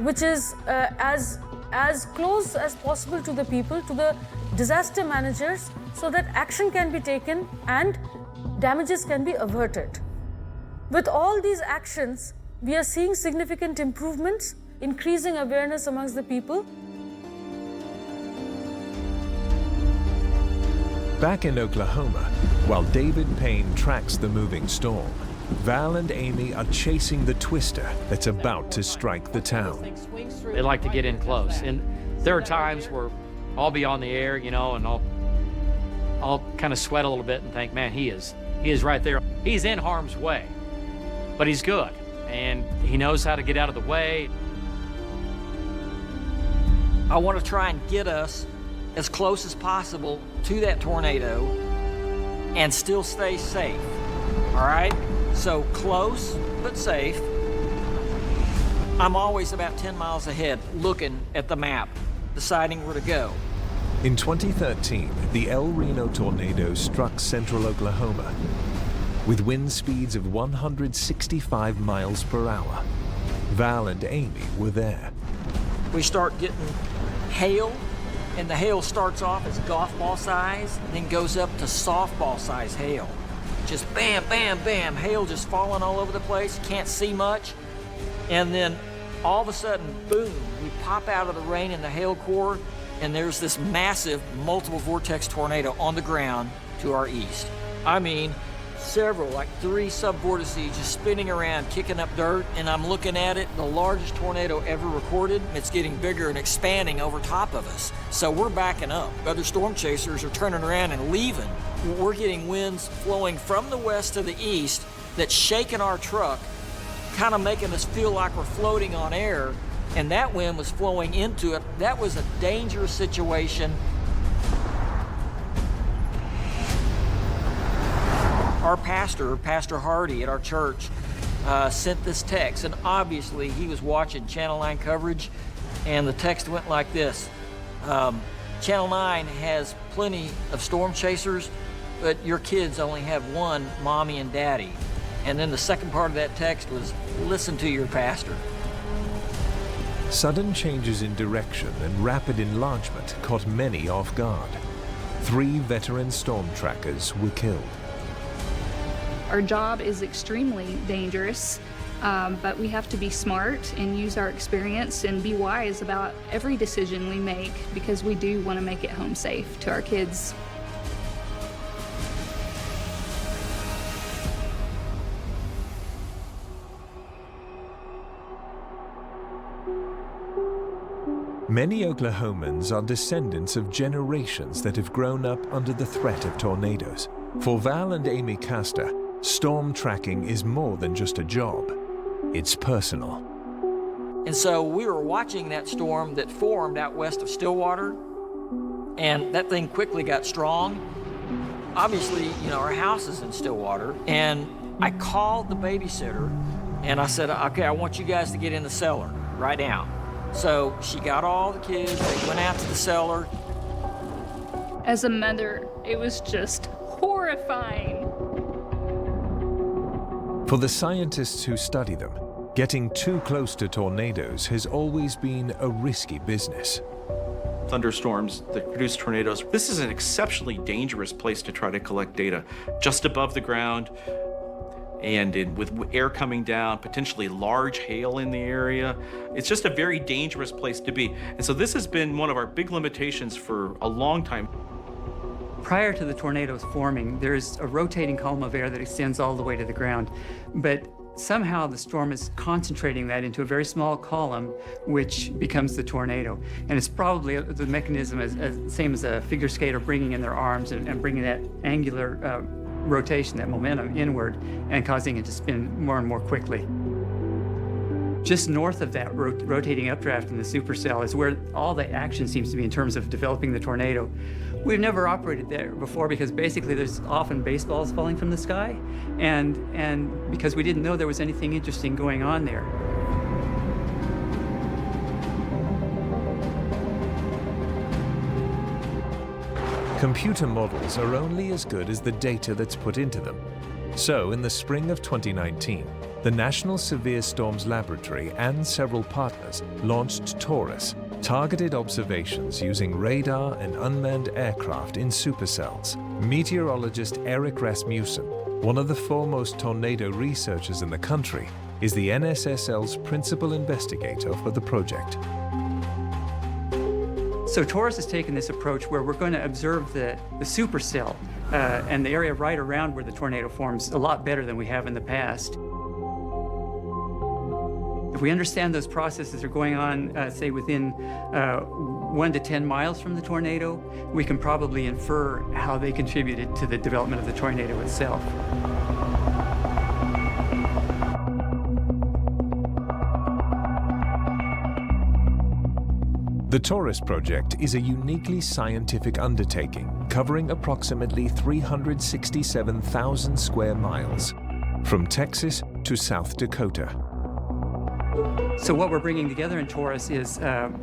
P: which is as close as possible to the people, to the disaster managers, so that action can be taken and damages can be averted. With all these actions, we are seeing significant improvements, increasing awareness amongst the people.
A: Back in Oklahoma, while David Payne tracks the moving storm, Val and Amy are chasing the twister that's about to strike the town.
H: They like to get in close, and there are times where I'll be on the air, you know, and I'll kind of sweat a little bit and think, man, he is right there. He's in harm's way, but he's good, and he knows how to get out of the way.
K: I want to try and get us as close as possible to that tornado and still stay safe, all right? So close, but safe. I'm always about 10 miles ahead, looking at the map, deciding where to go.
A: In 2013, the El Reno tornado struck central Oklahoma with wind speeds of 165 miles per hour. Val and Amy were there.
K: We start getting hail, and the hail starts off as golf ball size, then goes up to softball size hail. Just bam, bam, bam, hail just falling all over the place, can't see much. And then all of a sudden, boom, we pop out of the rain and the hail core, and there's this massive multiple vortex tornado on the ground to our east. I mean, several, like 3 subvortices just spinning around, kicking up dirt, and I'm looking at it, the largest tornado ever recorded. It's getting bigger and expanding over top of us. So we're backing up. Other storm chasers are turning around and leaving. We're getting winds flowing from the west to the east that's shaking our truck kind of making us feel like we're floating on air, and that wind was flowing into it. That was a dangerous situation. Our pastor, Pastor Hardy at our church, sent this text, and obviously he was watching Channel 9 coverage, and the text went like this. Channel 9 has plenty of storm chasers, but your kids only have one, mommy and daddy. And then the second part of that text was, listen to your pastor.
A: Sudden changes in direction and rapid enlargement caught many off guard. 3 veteran storm trackers were killed.
J: Our job is extremely dangerous, but we have to be smart and use our experience and be wise about every decision we make, because we do want to make it home safe to our kids.
A: Many Oklahomans are descendants of generations that have grown up under the threat of tornadoes. For Val and Amy Castor, storm tracking is more than just a job. It's personal.
K: And so we were watching that storm that formed out west of Stillwater, and that thing quickly got strong. Obviously, you know, our house is in Stillwater, and I called the babysitter, and I said, okay, I want you guys to get in the cellar right now. So she got all the kids, they went out to the cellar.
J: As a mother, it was just horrifying.
A: For the scientists who study them, getting too close to tornadoes has always been a risky business.
I: Thunderstorms that produce tornadoes. This is an exceptionally dangerous place to try to collect data. Just above the ground, and with air coming down, potentially large hail in the area. It's just a very dangerous place to be. And so this has been one of our big limitations for a long time.
L: Prior to the tornadoes forming, there's a rotating column of air that extends all the way to the ground. But somehow the storm is concentrating that into a very small column, which becomes the tornado. And it's probably the mechanism is same as a figure skater bringing in their arms and bringing that angular rotation, that momentum inward, and causing it to spin more and more quickly. Just north of that rotating updraft in the supercell is where all the action seems to be in terms of developing the tornado. We've never operated there before because basically there's often baseballs falling from the sky, and because we didn't know there was anything interesting going on there.
A: Computer models are only as good as the data that's put into them. So, in the spring of 2019, the National Severe Storms Laboratory and several partners launched TORUS, targeted observations using radar and unmanned aircraft in supercells. Meteorologist Eric Rasmussen, one of the foremost tornado researchers in the country, is the NSSL's principal investigator for the project.
L: So TORUS has taken this approach where we're going to observe the supercell and the area right around where the tornado forms a lot better than we have in the past. If we understand those processes are going on, say, within 1 to 10 miles from the tornado, we can probably infer how they contributed to the development of the tornado itself.
A: The TORUS project is a uniquely scientific undertaking covering approximately 367,000 square miles, from Texas to South Dakota.
L: So what we're bringing together in TORUS is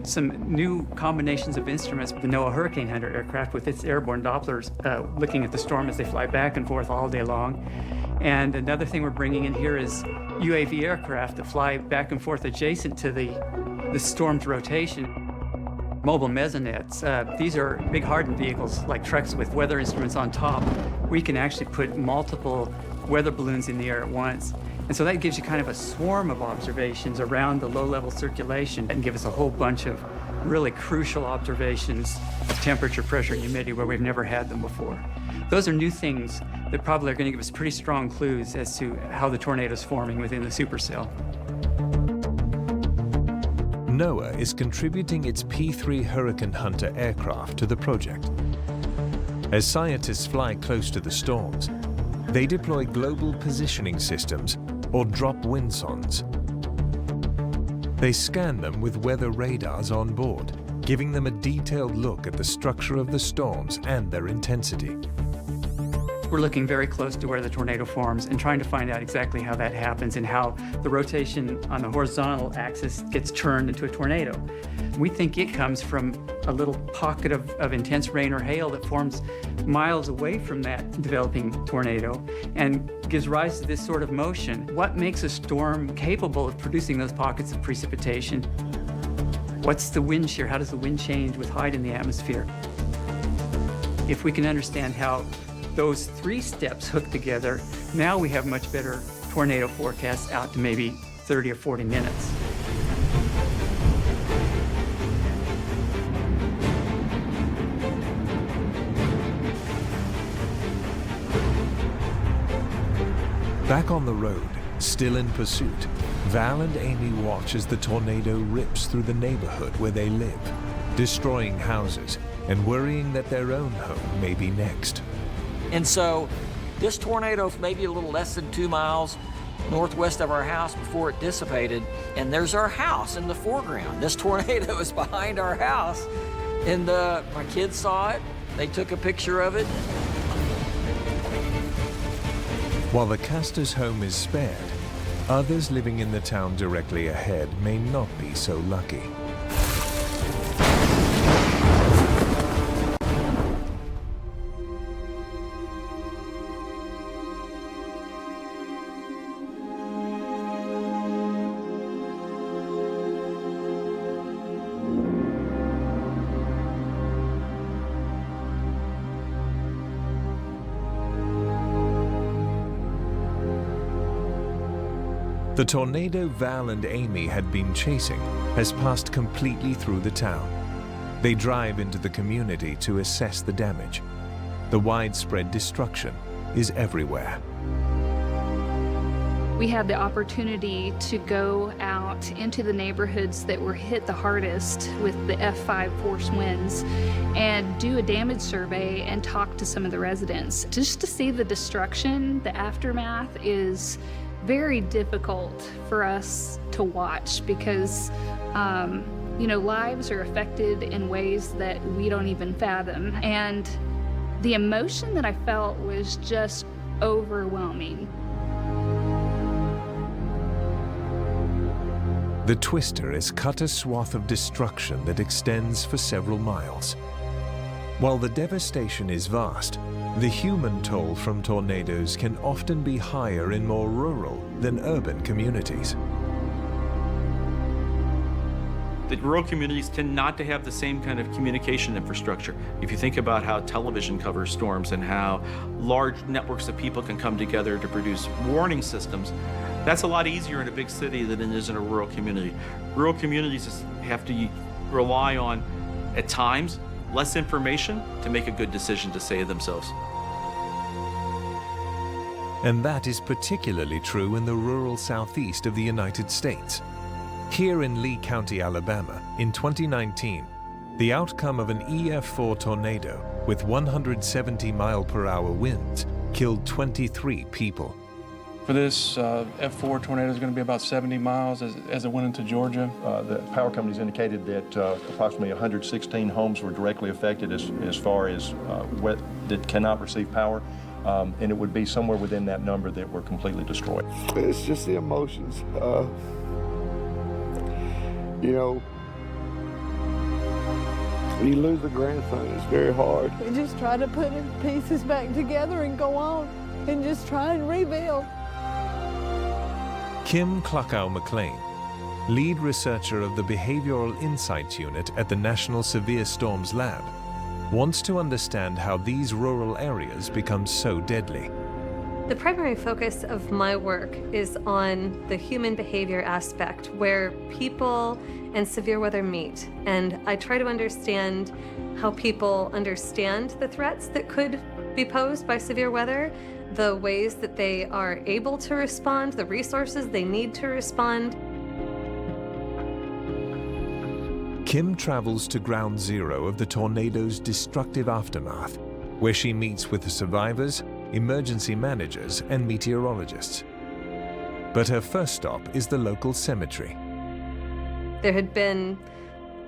L: some new combinations of instruments. The NOAA Hurricane Hunter aircraft with its airborne Dopplers looking at the storm as they fly back and forth all day long. And another thing we're bringing in here is UAV aircraft that fly back and forth adjacent to the storm's rotation. Mobile mesonettes. These are big hardened vehicles like trucks with weather instruments on top. We can actually put multiple weather balloons in the air at once. And so that gives you kind of a swarm of observations around the low-level circulation and give us a whole bunch of really crucial observations of temperature, pressure, and humidity where we've never had them before. Those are new things that probably are going to give us pretty strong clues as to how the tornado is forming within the supercell.
A: NOAA is contributing its P-3 Hurricane Hunter aircraft to the project. As scientists fly close to the storms, they deploy global positioning systems, or drop windsondes. They scan them with weather radars on board, giving them a detailed look at the structure of the storms and their intensity.
L: We're looking very close to where the tornado forms and trying to find out exactly how that happens and how the rotation on the horizontal axis gets turned into a tornado. We think it comes from a little pocket of intense rain or hail that forms miles away from that developing tornado and gives rise to this sort of motion. What makes a storm capable of producing those pockets of precipitation? What's the wind shear? How does the wind change with height in the atmosphere? If we can understand how those three steps hook together, now we have much better tornado forecasts out to maybe 30 or 40 minutes.
A: Back on the road, still in pursuit, Val and Amy watch as the tornado rips through the neighborhood where they live, destroying houses and worrying that their own home may be next.
K: And so this tornado may be a little less than 2 miles northwest of our house before it dissipated, and there's our house in the foreground. This tornado is behind our house, and my kids saw it. They took a picture of it.
A: While the Castor's home is spared, others living in the town directly ahead may not be so lucky. The tornado Val and Amy had been chasing has passed completely through the town. They drive into the community to assess the damage. The widespread destruction is everywhere.
J: We had the opportunity to go out into the neighborhoods that were hit the hardest with the F5 force winds and do a damage survey and talk to some of the residents. Just to see the destruction, the aftermath is very difficult for us to watch because, lives are affected in ways that we don't even fathom. And the emotion that I felt was just overwhelming.
A: The twister has cut a swath of destruction that extends for several miles. While the devastation is vast, the human toll from tornadoes can often be higher in more rural than urban communities.
I: The rural communities tend not to have the same kind of communication infrastructure. If you think about how television covers storms and how large networks of people can come together to produce warning systems, that's a lot easier in a big city than it is in a rural community. Rural communities have to rely on, at times, less information to make a good decision to save themselves.
A: And that is particularly true in the rural southeast of the United States. Here in Lee County, Alabama, in 2019, the outcome of an EF4 tornado with 170-mile-per-hour winds killed 23 people.
Q: For this F4 tornado is going to be about 70 miles as it went into Georgia.
R: The power companies indicated that approximately 116 homes were directly affected as far as that cannot receive power, and it would be somewhere within that number that were completely destroyed.
S: It's just the emotions. When you lose a grandson, it's very hard.
T: We just try to put the pieces back together and go on and just try and rebuild.
A: Kim Kluckow-McLean, lead researcher of the Behavioral Insights Unit at the National Severe Storms Lab, wants to understand how these rural areas become so deadly.
N: The primary focus of my work is on the human behavior aspect, where people and severe weather meet. And I try to understand how people understand the threats that could be posed by severe weather, the ways that they are able to respond, the resources they need to respond.
A: Kim travels to ground zero of the tornado's destructive aftermath, where she meets with the survivors, emergency managers, and meteorologists. But her first stop is the local cemetery.
N: There had been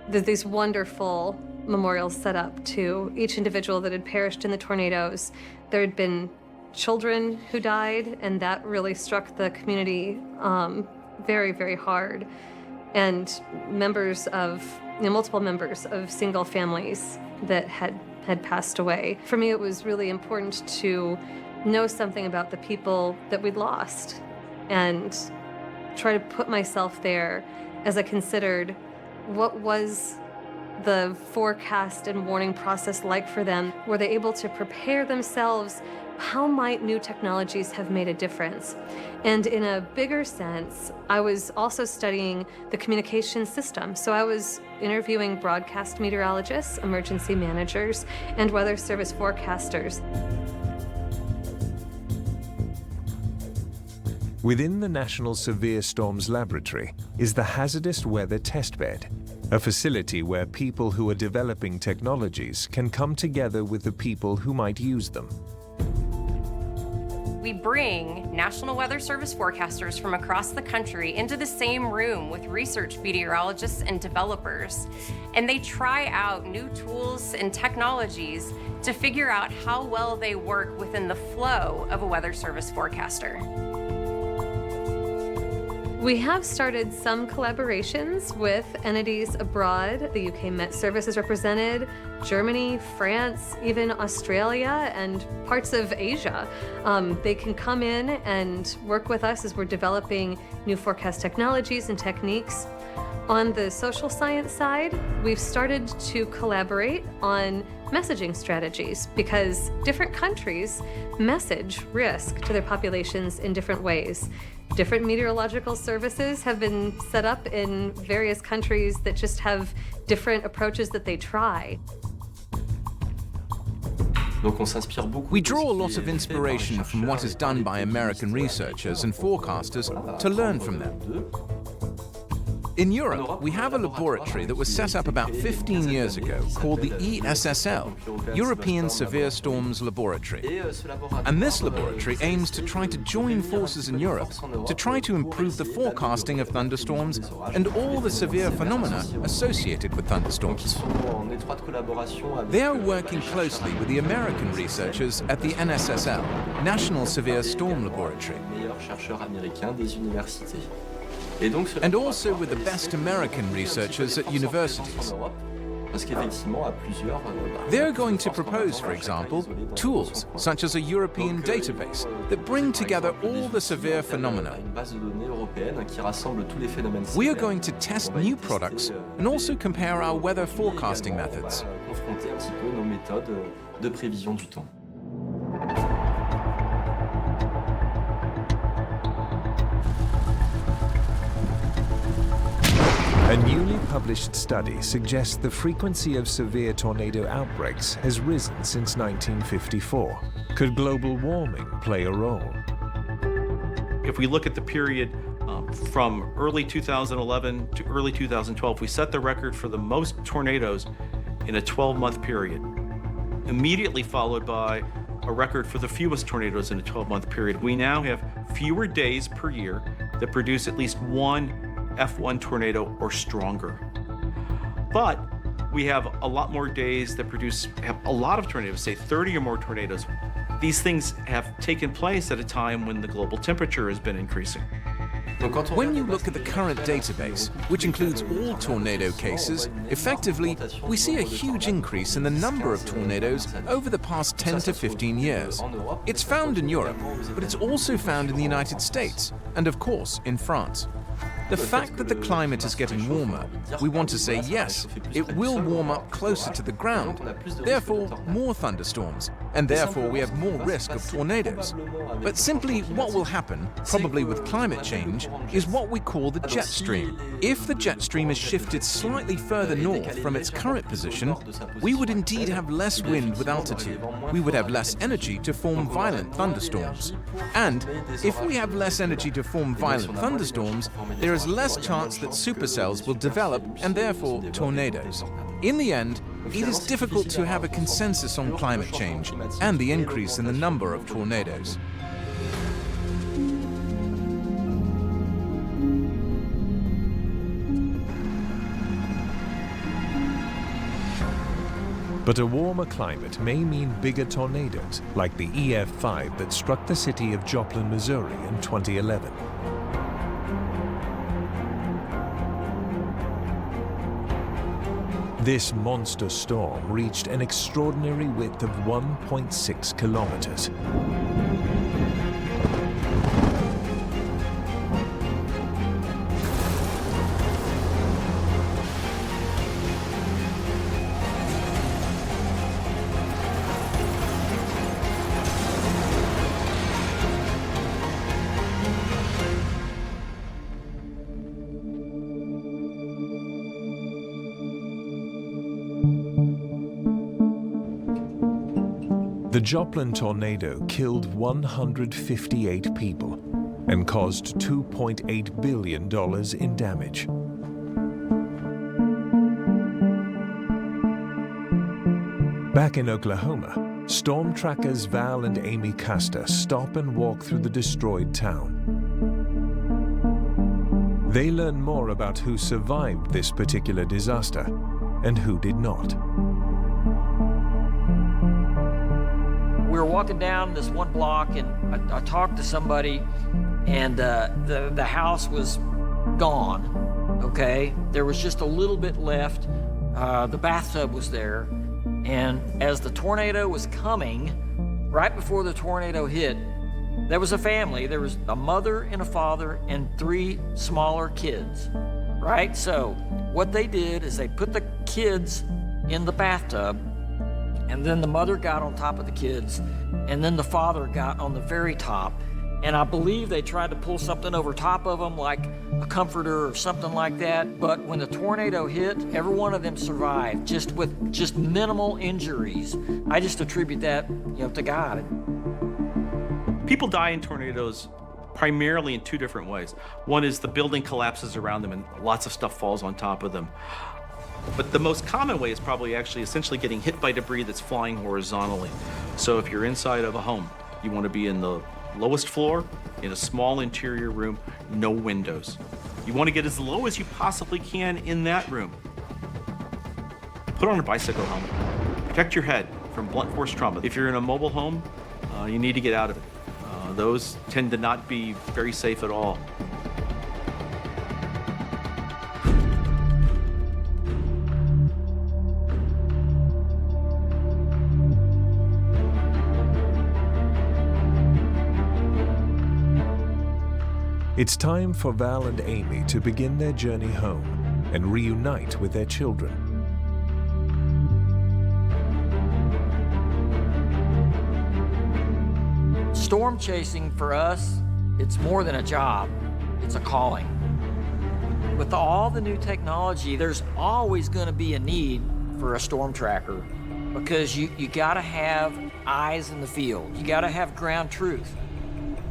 N: these wonderful memorials set up to each individual that had perished in the tornadoes. There had been children who died, and that really struck the community very, very hard. And multiple members of single families that had passed away. For me, it was really important to know something about the people that we'd lost and try to put myself there as I considered what was the forecast and warning process like for them. Were they able to prepare themselves? How might new technologies have made a difference? And in a bigger sense, I was also studying the communication system. So I was interviewing broadcast meteorologists, emergency managers, and weather service forecasters.
A: Within the National Severe Storms Laboratory is the Hazardous Weather Testbed, a facility where people who are developing technologies can come together with the people who might use them.
O: We bring National Weather Service forecasters from across the country into the same room with research meteorologists and developers, and they try out new tools and technologies to figure out how well they work within the flow of a weather service forecaster.
N: We have started some collaborations with entities abroad. The UK Met Service is represented, Germany, France, even Australia, and parts of Asia. They can come in and work with us as we're developing new forecast technologies and techniques. On the social science side, we've started to collaborate on messaging strategies because different countries message risk to their populations in different ways. Different meteorological services have been set up in various countries that just have different approaches that they try.
D: We draw a lot of inspiration from what is done by American researchers and forecasters to learn from them. In Europe, we have a laboratory that was set up about 15 years ago called the ESSL, European Severe Storms Laboratory. And this laboratory aims to try to join forces in Europe to try to improve the forecasting of thunderstorms and all the severe phenomena associated with thunderstorms. They are working closely with the American researchers at the NSSL, National Severe Storm Laboratory. And also with the best American researchers at universities. They're going to propose, for example, tools such as a European database that bring together all the severe phenomena. We are going to test new products and also compare our weather forecasting methods.
A: A newly published study suggests the frequency of severe tornado outbreaks has risen since 1954. Could global warming play a role?
I: If we look at the period from early 2011 to early 2012, we set the record for the most tornadoes in a 12-month period, immediately followed by a record for the fewest tornadoes in a 12-month period. We now have fewer days per year that produce at least one F1 tornado or stronger. But we have a lot more days that have a lot of tornadoes, say 30 or more tornadoes. These things have taken place at a time when the global temperature has been increasing.
D: When you look at the current database, which includes all tornado cases, effectively, we see a huge increase in the number of tornadoes over the past 10 to 15 years. It's found in Europe, but it's also found in the United States, and of course, in France. The fact that the climate is getting warmer, we want to say yes, it will warm up closer to the ground, therefore more thunderstorms, and therefore we have more risk of tornadoes. But simply what will happen, probably with climate change, is what we call the jet stream. If the jet stream is shifted slightly further north from its current position, we would indeed have less wind with altitude. We would have less energy to form violent thunderstorms. And if we have less energy to form violent thunderstorms, there is less chance that supercells will develop and therefore tornadoes. In the end, it is difficult to have a consensus on climate change and the increase in the number of tornadoes.
A: But a warmer climate may mean bigger tornadoes, like the EF5 that struck the city of Joplin, Missouri in 2011. This monster storm reached an extraordinary width of 1.6 kilometers. The Joplin tornado killed 158 people and caused $2.8 billion in damage. Back in Oklahoma, storm trackers Val and Amy Castor stop and walk through the destroyed town. They learn more about who survived this particular disaster and who did not.
K: We were walking down this one block, and I talked to somebody, and the house was gone, okay? There was just a little bit left. The bathtub was there, and as the tornado was coming, right before the tornado hit, there was a family. There was a mother and a father and 3 smaller kids, right? So what they did is they put the kids in the bathtub, and then the mother got on top of the kids, and then the father got on the very top. And I believe they tried to pull something over top of them, like a comforter or something like that. But when the tornado hit, every one of them survived, with just minimal injuries. I just attribute that, to God.
I: People die in tornadoes primarily in 2 different ways. One is the building collapses around them and lots of stuff falls on top of them. But the most common way is probably actually essentially getting hit by debris that's flying horizontally. So if you're inside of a home, you want to be in the lowest floor, in a small interior room, no windows. You want to get as low as you possibly can in that room. Put on a bicycle helmet. Protect your head from blunt force trauma. If you're in a mobile home, you need to get out of it. Those tend to not be very safe at all.
A: It's time for Val and Amy to begin their journey home and reunite with their children.
K: Storm chasing for us, it's more than a job, it's a calling. With all the new technology, there's always going to be a need for a storm tracker because you got to have eyes in the field. You got to have ground truth.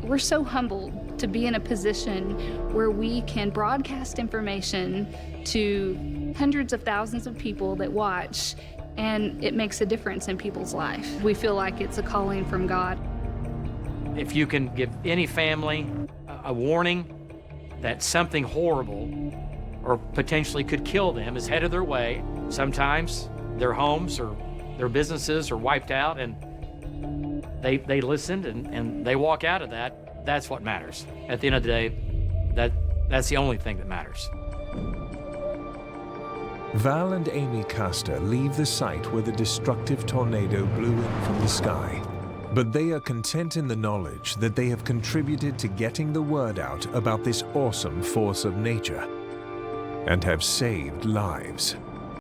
J: We're so humbled to be in a position where we can broadcast information to hundreds of thousands of people that watch, and it makes a difference in people's life. We feel like it's a calling from God.
H: If you can give any family a warning that something horrible or potentially could kill them is headed their way, sometimes their homes or their businesses are wiped out, and they listened and they walk out of that. That's what matters. At the end of the day, that's the only thing that matters.
A: Val and Amy Castor leave the site where the destructive tornado blew in from the sky. But they are content in the knowledge that they have contributed to getting the word out about this awesome force of nature and have saved lives.